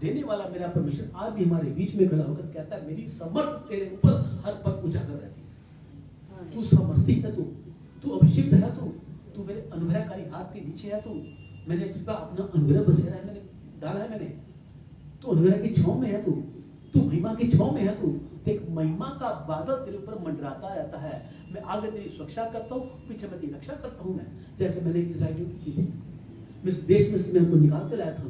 S1: देने वाला मेरा परमेश्वर आज भी हमारे बीच में खड़ा होकर कहता है, मेरी समर्थ तेरे ऊपर हर पल उजागर रहती है। तू समर्थी है, तू अभिषिक्त है, तू मेरे अनुग्रहकारी हाथ के नीचे है, तू मैंने तुझ पर अपना अनुग्रह बसेरा है, मैंने डाला है, मैंने तू अनुग्रह की छांव में है, तू महिमा की छांव में है। तू एक महिमा का बादल तेरे ऊपर मंडराता रहता है। मैं आगे तेरी सुरक्षा करता हूँ, पीछे मैं तेरी रक्षा करता हूँ। मैं जैसे मैंने इस्राएलियों की थी, इस देश में से मैं उनको निकाल के लाया था।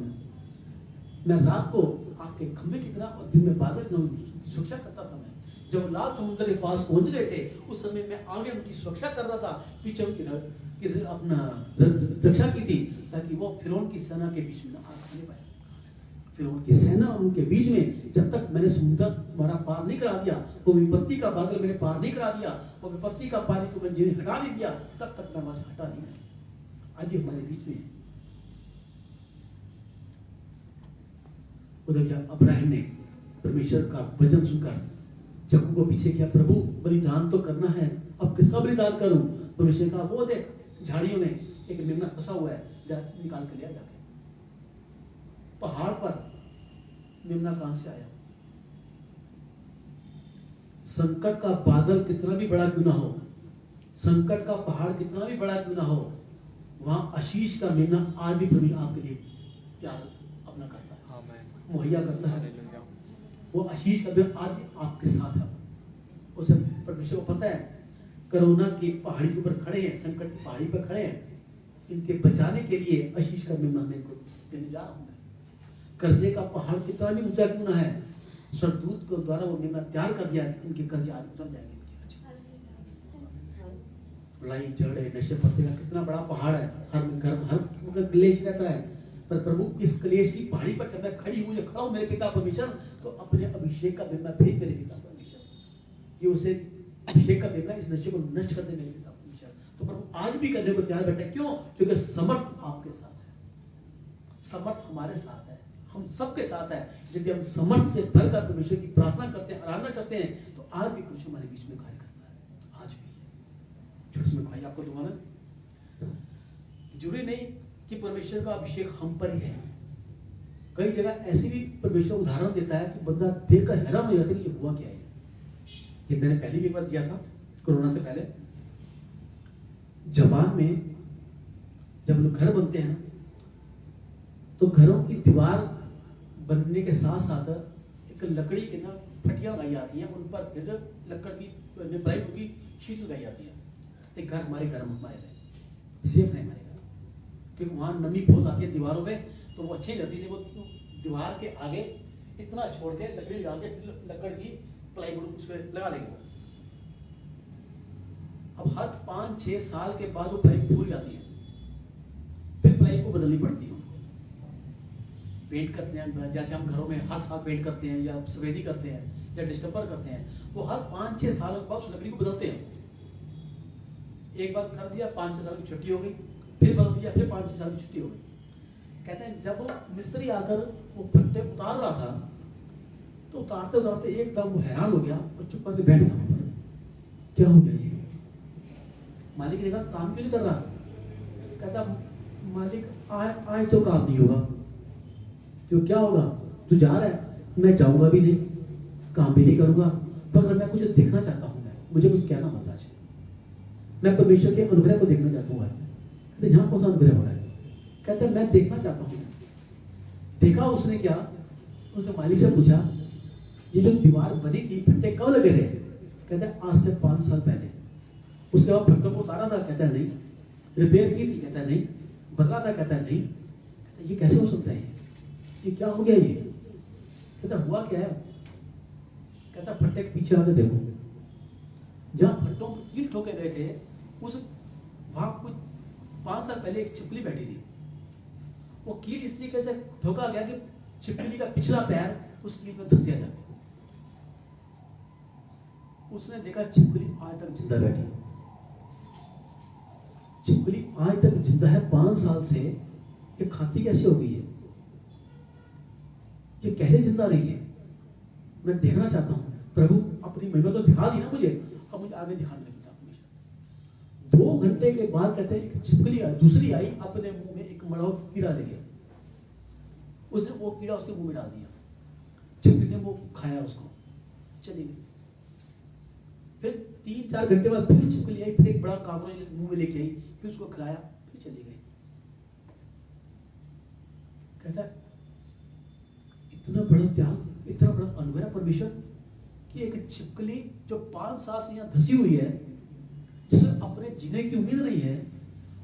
S1: मैं रात को आपके खंभे की तरह और दिन में बादल की सुरक्षा करता था। मैं जब लाल समुद्र के पास पहुंच गए थे, उस समय मैं आगे उनकी सुरक्षा कर रहा था, पीछे उनकी अपना रक्षा की थी, ताकि वो फिरौन की सेना के बीच में आग खाने पाए। फिरौन की सेना और उनके बीच में जब तक मैंने समुद्र हमारा पार नहीं करा दिया, वो विपत्ति का बादल मैंने पार नहीं करा दिया, वो विपत्ति का पानी तो मैंने हटा नहीं दिया, तब तक मैं वहां से हटा नहीं। आज ये हमारे बीच में उधर जब अब्राहम ने परमेश्वर का वचन सुनकर चक्कू को पीछे किया, प्रभु बलिदान तो करना है, अब किसका बलिदान करूं? परमेश्वर का वो देख झाड़ियों में एक मेमना फंसा हुआ है, जा निकाल के लिया जाके। पहाड़ पर मेमना कहां से आया? संकट का बादल कितना भी बड़ा क्यों ना हो, संकट का पहाड़ कितना भी बड़ा क्यों ना हो, वहां आशीष का मेमना आज भी प्रभु आपके लिए त्याग अपना करता है, मुहैया करता है। वो आशीष का मेमना आज भी आपके साथ है। उसे परमेश्वर को पता है, कोरोना की पहाड़ी के ऊपर खड़े हैं, संकट की पहाड़ी पर खड़े हैं, इनके बचाने के लिए आशीष का मेमना मैं इनको देने जा रहा हूं। कर्जे का पहाड़ कितना भी ऊंचा क्यों ना है, स्वर्गदूत को द्वारा वो मेमना तैयार कर दिया, इनके कर्जे आज उतर जाएंगे। लड़ाई झगड़े नशे पत्ते का कितना बड़ा पहाड़ है, हर घर हर क्लेश रहता है, पर प्रभु इस क्लेश की पहाड़ी पर जब मैं खड़ी हूं, खड़ा हूं मेरे पिता परमेश्वर, तो अपने अभिषेक का मेमना भेज मेरे पिता परमेश्वर, ये उसे अभिषेक का मेमना इस नशे को नष्ट कर दे मेरे पिता परमेश्वर। तो प्रभु आज भी करने को तैयार बैठा है। क्यों? क्योंकि समर्थ आपके साथ है, समर्थ हमारे साथ है, हम सबके साथ है। यदि हम समर्थ से भरकर परमेश्वर की प्रार्थना करते हैं, आराधना करते हैं, तो आज भी कुछ हमारे बीच में कार्य करता है। आज भी जुड़ इसमें भाई आपको दूंगा मैं। जरूरी नहीं कि परमेश्वर का अभिषेक हम पर ही है। कई जगह ऐसी भी परमेश्वर उदाहरण देता है कि बंदा देखकर हैरान हो जाता है कि हुआ क्या है। ये मैंने पहले भी एक बार दिया था, कोरोना से पहले। जापान में जब लोग घर बनते हैं ना, तो घरों की दीवार बनने के साथ साथ एक लकड़ी के ना फटियां लगाई जाती हैं, उन पर फिर लकड़ की प्लाईवुड की शीट लगाई जाती है। एक घर हमारे घर में हमारे रहे सेफ है हमारे घर, क्योंकि वहां नमी बहुत आती है दीवारों पे, तो वो अच्छी लगती है। वो दीवार के आगे इतना छोड़ के लकड़ी लगा के लकड़ की प्लाईवुड उसको लगा देंगे। अब हर 5-6 साल के बाद वो प्लाई फूल जाती है, फिर प्लाई को बदलनी पड़ती है। पेंट करते हैं, जैसे हम घरों में हर साल पेंट करते हैं या सफेदी करते हैं या डिस्टम्पर करते हैं, वो हर 5-6 सालों के बाद उस लकड़ी को बदलते हैं। एक बार कर दिया, 5-6 साल की छुट्टी हो गई, फिर बदल दिया, फिर 5-6 साल की छुट्टी हो गई। कहते हैं जब मिस्त्री आकर वो फट्टे उतार रहा था, तो उतारते उतारते एकदम वो हैरान हो गया और चुप करके बैठ गया। वहां पर क्या हो गया जी? मालिक ने कहा काम क्यों नहीं कर रहा? कहता मालिक आज तो काम नहीं होगा। क्यों, क्या होगा? तू जा रहा है, मैं जाऊंगा भी नहीं, काम भी नहीं करूंगा, पर मैं कुछ देखना चाहता हूं, मुझे कुछ कहना मत आज, मैं परमेश्वर के अनुग्रह को देखना चाहता हूँ। कहते यहाँ कौन सा अनुग्रह हो रहा है? कहते मैं देखना चाहता हूँ। देखा उसने क्या? उसने मालिक से पूछा ये जो दीवार बनी थी फट्टे कब लगे थे? कहते आज से 5 साल पहले। उसके बाद फट्टों को उतारा था? कहता नहीं। रिपेयर की थी? कहता नहीं। बदला था? कहता नहीं। कहता ये कैसे हो सकता है? ये क्या हो गया? ये कहता हुआ क्या है? कहता फट्टे के पीछे आके देखो, जहां फट्टों को कील ठोके गए थे उस वहां कुछ 5 साल पहले एक छिपकली बैठी थी। वो कील इस तरीके से ठोका गया कि छिपकली का पिछला पैर उस कील में धंस गया। उसने देखा छिपकली आज तक जिंदा बैठी है। छिपकली आज तक जिंदा है 5 साल से। ये खाती कैसे हो गई है? ये कैसे जिंदा रही है? मैं देखना चाहता हूं। प्रभु अपनी महिमा तो दिखा दी ना मुझे, अब मुझे आगे दिखाने लगी। 2 घंटे के बाद कहते हैं एक छिपकली दूसरी आई, अपने मुंह में एक मड़ा कीड़ा ले गया। उसने वो कीड़ा उसके मुंह में डाल दिया। छिपकली ने वो खाया, उसको चली गई। फिर 3-4 घंटे बाद फिर छिपकली आई, फिर एक बड़ा कागज मुंह में लेके आई, फिर उसको खिलाया, फिर चली गई। कहता है इतना बड़ा त्याग, इतना बड़ा अनुग्रह परमेश्वर कि एक छिपकली जो 5 साल से यहाँ धसी हुई है, जिसे अपने जीने की उम्मीद नहीं है,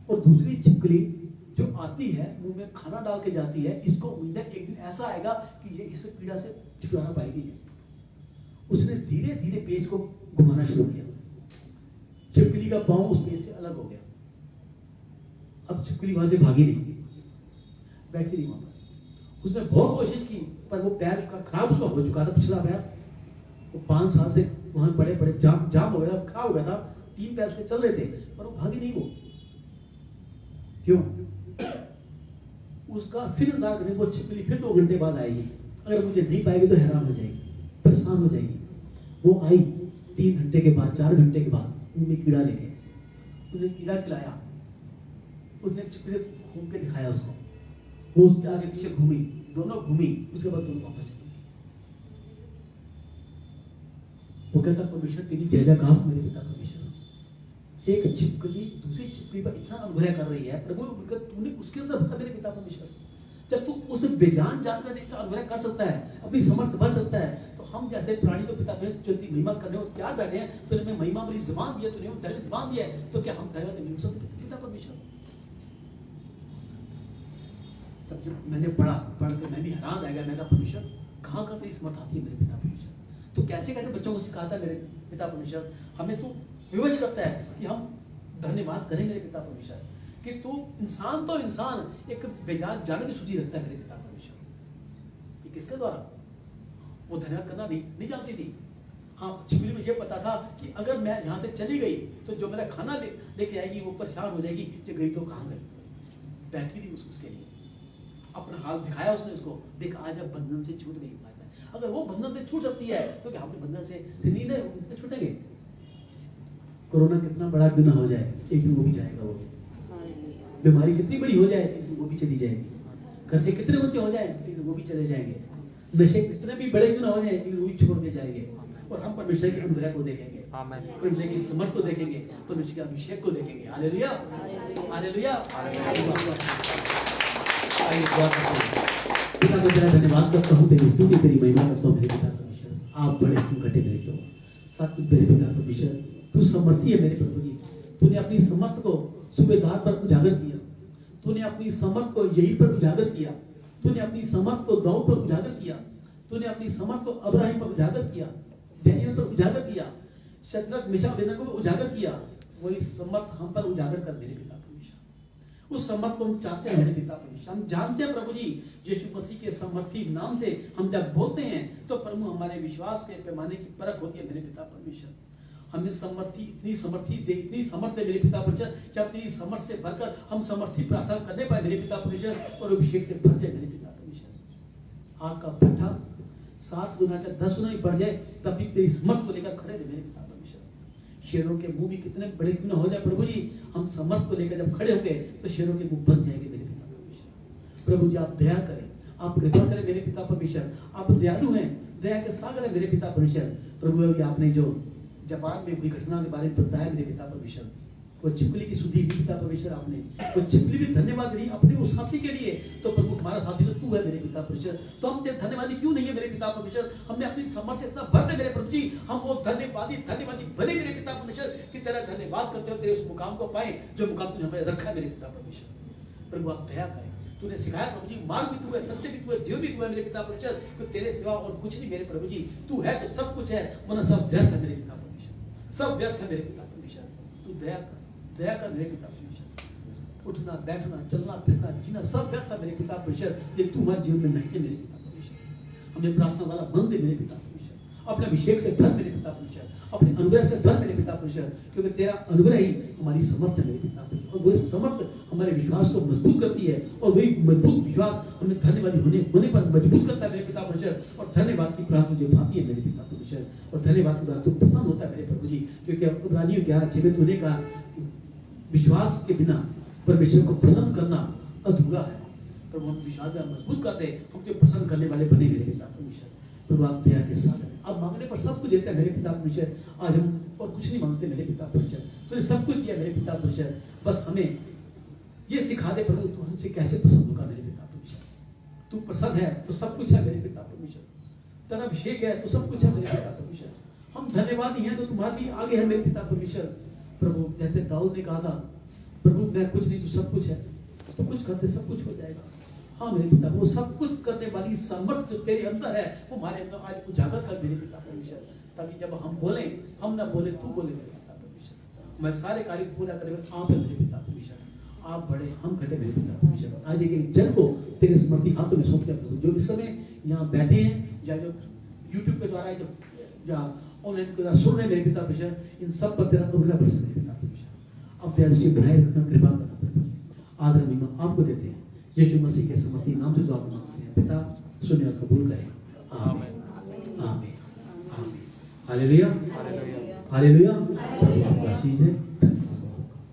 S1: और दूसरी छिपकली जो आती है मुंह में खाना डाल के जाती है, इसको उम्मीद है एक दिन ऐसा आएगा कि ये इस पीड़ा से छुटकारा पाएगी। उसने धीरे धीरे पेज को घुमाना शुरू किया। छिपकली का पांव उस पेज से अलग हो गया। अब छिपकली वहां से भागी नहीं, बैठी रही वहां पर। उसने बहुत कोशिश की, पर वो पैर का खराब उसका हो चुका था, पिछला पैर। वो 5 साल से वहां बड़े बड़े जाम हो गया, खराब हो गया था। 3 पैर उसके चल रहे थे, पर वो भागी नहीं। वो क्यों? उसका फिर इंतजार करने, वो छिपकली फिर 2 घंटे बाद आएगी। अगर मुझे नहीं पाएगी तो हैरान हो जाएगी, परेशान हो जाएगी। वो आई 3 घंटे के बाद, 4 घंटे के बाद मुंह में कीड़ा लेके। उसने कीड़ा खिलाया, उसने छिपकली घूम के दिखाया उसको। वो उसके आगे पीछे घूमी, दोनों घूमी, उसके बाद दोनों वापस चली गई। वो कहता परमेश्वर तेरी जय जयकार मेरे पिता परमेश्वर। एक छिपकली दूसरी छिपकली पर इतना अनुग्रह कर रही है, प्रभु तूने उसके अंदर भरा मेरे पिता परमेश्वर। जब तू उस बेजान जान में इतना अनुग्रह कर सकता है, अपनी समर्थ भर सकता है, तो हम जैसे प्राणी तो पिता जो तेरी महिमा करने को तैयार बैठे हैं। तूने हमें महिमा वाली ज़बान दी है, तूने हमें धर्म ज़बान दिया है, तो क्या हम धर्म नहीं हो सकते पिता परमेश्वर? जब मैंने पढ़ के मैं भी हैरान रह गया। मैं कहा परमेश्वर कहाँ कहाँ तेरी समर्थ आती है मेरे पिता परमेश्वर? तो कैसे कैसे बच्चों को सिखाता है मेरे पिता परमेश्वर। हमें तो विवश करता है कि हम धन्यवाद करें मेरे पिता परमेश्वर कि तू इंसान तो इंसान एक बेजान जाने की सुधि रखता है मेरे पिता परमेश्वर। ये किसके द्वारा? वो धन्यवाद करना नहीं जानती थी। हाँ, छिपकली में ये पता था कि अगर मैं यहाँ से चली गई तो जो मेरा खाना लेके आएगी वो परेशान हो जाएगी। ये गई तो कहाँ गई? बैठी रही उसके लिए, अपना हाल दिखाया उसने उसको। देख आज अब बंधन से छूट गई। अगर वो बंधन से छूट सकती है तो क्या हम बंधन से नहीं छूटेंगे? कोरोना कितना बड़ा क्यों ना हो जाए, एक दिन वो भी जाएगा। वो बीमारी कितनी बड़ी हो जाए, एक दिन वो भी चली जाएगी। कर्जे कितने ऊंचे हो जाए, एक दिन वो भी चले जाएंगे। नशे कितने भी बड़े क्यों ना हो जाए, एक दिन वो भी छोड़ के जाएंगे। और हम परमेश्वर के अनुग्रह को देखेंगे, परमेश्वर की समर्थ को देखेंगे, परमेश्वर के अभिषेक को देखेंगे। Hallelujah, hallelujah. पिता को तेरा धन्यवाद करता हूँ, तेरी स्तुति तेरी महिमा करता हूँ मेरे पिता परमेश्वर। आप बड़े हम घटे मेरे प्रभु, साथ में मेरे पिता परमेश्वर तू समर्थी है मेरे प्रभु जी। तूने अपनी समर्थ को सूबेदार पर उजागर किया, तूने अपनी समर्थ को यही पर उजागर किया, तूने अपनी समर्थ को दाऊद पर उजागर किया, तूने अपनी समर्थ को अब्राहिम पर उजागर किया, दानियेल पर उजागर किया, शद्रक मिशक अबेदनगो को उजागर किया। वही समर्थ हम पर उजागर कर मेरे पिता परमेश्वर। उस समर्थ को हम चाहते हैं मेरे पिता परमेश्वर। हम जानते हैं प्रभु जी, यीशु मसीह के समर्थी नाम से हम जब बोलते हैं तो प्रभु हमारे विश्वास के पैमाने की परख होती है मेरे पिता परमेश्वर। हमें समर्थी इतनी समर्थी दे, इतनी समर्थ है मेरे पिता परमेश्वर, जब तेरी समर्थ से भरकर हम समर्थी प्रार्थना करने पाए मेरे पिता परमेश्वर, और अभिषेक से भर जाए मेरे पिता परमेश्वर। आग का भट्ठा 7 गुना का 10 गुना ही बढ़ जाए, तब भी तेरी समर्थ को लेकर खड़े रहे मेरे पिता परमेश्वर। शेरों के मुंह भी कितने बड़े क्यों ना हो जाए प्रभु जी, हम समर्थ को लेकर जब खड़े होंगे तो शेरों के मुंह बंद जाएंगे मेरे पिता परमेश्वर। प्रभु जी आप दया करें, आप कृपा करें मेरे पिता परमेश्वर। आप दयालु हैं, दया के सागर है मेरे पिता परमेश्वर। प्रभु आपने जो जापान में हुई घटना के बारे में बताया मेरे पिता परमेश्वर, वो छिपकली की सुधी भी पिता परमेश्वर, आपने वो छिपकली भी धन्यवाद दी अपने उस साथी के लिए। तो प्रभु हमारा साथी तो तू है मेरे पिता परमेश्वर, तो हम तेरे धन्यवादी क्यों नहीं है मेरे पिता परमेश्वर। हमने अपनी समर्थ से इतना भर दे मेरे प्रभु जी, हम वो धन्यवादी बने मेरे पिता परमेश्वर कि तेरा धन्यवाद करते हो, तेरे उस मुकाम को पाए जो मुकाम तूने हमें रखा है मेरे पिता परमेश्वर। प्रभु आप दया करें, तूने सिखाया प्रभु जी, मार्ग भी तू है, सत्य भी तू है, जीव भी तू है मेरे पिता परमेश्वर, तो तेरे सिवा और कुछ नहीं मेरे प्रभु जी। तू है तो सब कुछ है, वरना सब व्यर्थ है मेरे पिता परमेश्वर, सब व्यर्थ है मेरे पिता परमेश्वर। तू दया कर, दया कर मेरे पिता परमेश्वर। उठना बैठना चलना फिरना जीना सब व्यर्थ है मेरे पिता परमेश्वर, ये तू हमारे जीवन में नहीं है मेरे पिता परमेश्वर। हमें प्रार्थना वाला मन दे मेरे पिता परमेश्वर, अपने अभिषेक से भर मेरे पिता परमेश्वर, अपने अनुग्रह से भर मेरे पिता परमेश्वर, क्योंकि तेरा अनुग्रह ही हमारी समर्थ है मेरे पिता परमेश्वर। और वही समर्थ हमारे विश्वास को मजबूत करती है, और वही मजबूत विश्वास हमें धन्यवादी होने पर मजबूत करता है मेरे पिता परमेश्वर। और धन्यवाद की प्रार्थना मुझे भाती है मेरे पिता परमेश्वर, और धन्यवाद की बात तो पसंद होता है मेरे प्रभु जी, क्योंकि इब्रानियों 11:6 में तूने कहा विश्वास के बिना परमेश्वर को पसंद करना अधूरा है। प्रभु हम विश्वास में मजबूत करते, हम जो पसंद करने वाले बने मेरे पिता परमेश्वर। प्रभु आप दया के साथ आप मांगने पर सब कुछ देते हैं मेरे पिता परमेश्वर। आज हम और कुछ नहीं मांगते मेरे पिता परमेश्वर, तूने सब कुछ दिया मेरे पिता परमेश्वर। बस हमें ये सिखा दे प्रभु, तू हमसे कैसे पसंद होगा मेरे पिता परमेश्वर। तू पसंद है तो सब कुछ है मेरे पिता परमेश्वर, तेरा अभिषेक है तो सब कुछ है मेरे पिता परमेश्वर। हम धन्यवादी हैं तो तुम्हारी आगे है मेरे पिता परमेश्वर। प्रभु जैसे दाऊद ने कहा था, प्रभु मैं कुछ नहीं, तू सब कुछ है, तो कुछ करते सब कुछ हो जाएगा। हाँ मेरे पिता, वो सब कुछ करने वाली सामर्थ जो तेरे अंदर है वो हमारे अंदर आज उजागर कर मेरे पिता परमेश्वर, ताकि जब हम बोले, हम ना बोले तू बोले मेरे पिता परमेश्वर। मैं सारे कार्य पूरा करेगा आप है मेरे पिता परमेश्वर, आप बड़े हम घटे मेरे पिता परमेश्वर। आज एक जन को तेरे समर्थी हाथों में सौंपते हैं, जो इस समय यहाँ बैठे हैं या जो यूट्यूब के द्वारा या ऑनलाइन के द्वारा सुन रहे मेरे पिता परमेश्वर, इन सब पर तेरा अनुग्रह बरसे मेरे पिता परमेश्वर। अब दृष्टि बनाए रखना, कृपा करना प्रभु, आदर महिमा आपको देते हैं यीशु मसीह के समर्थी नाम से दुआ मांगते हैं पिता, सुने और कबूल करें। आमीन आमीन आमीन। Hallelujah hallelujah. प्रभु आपका आशीष है।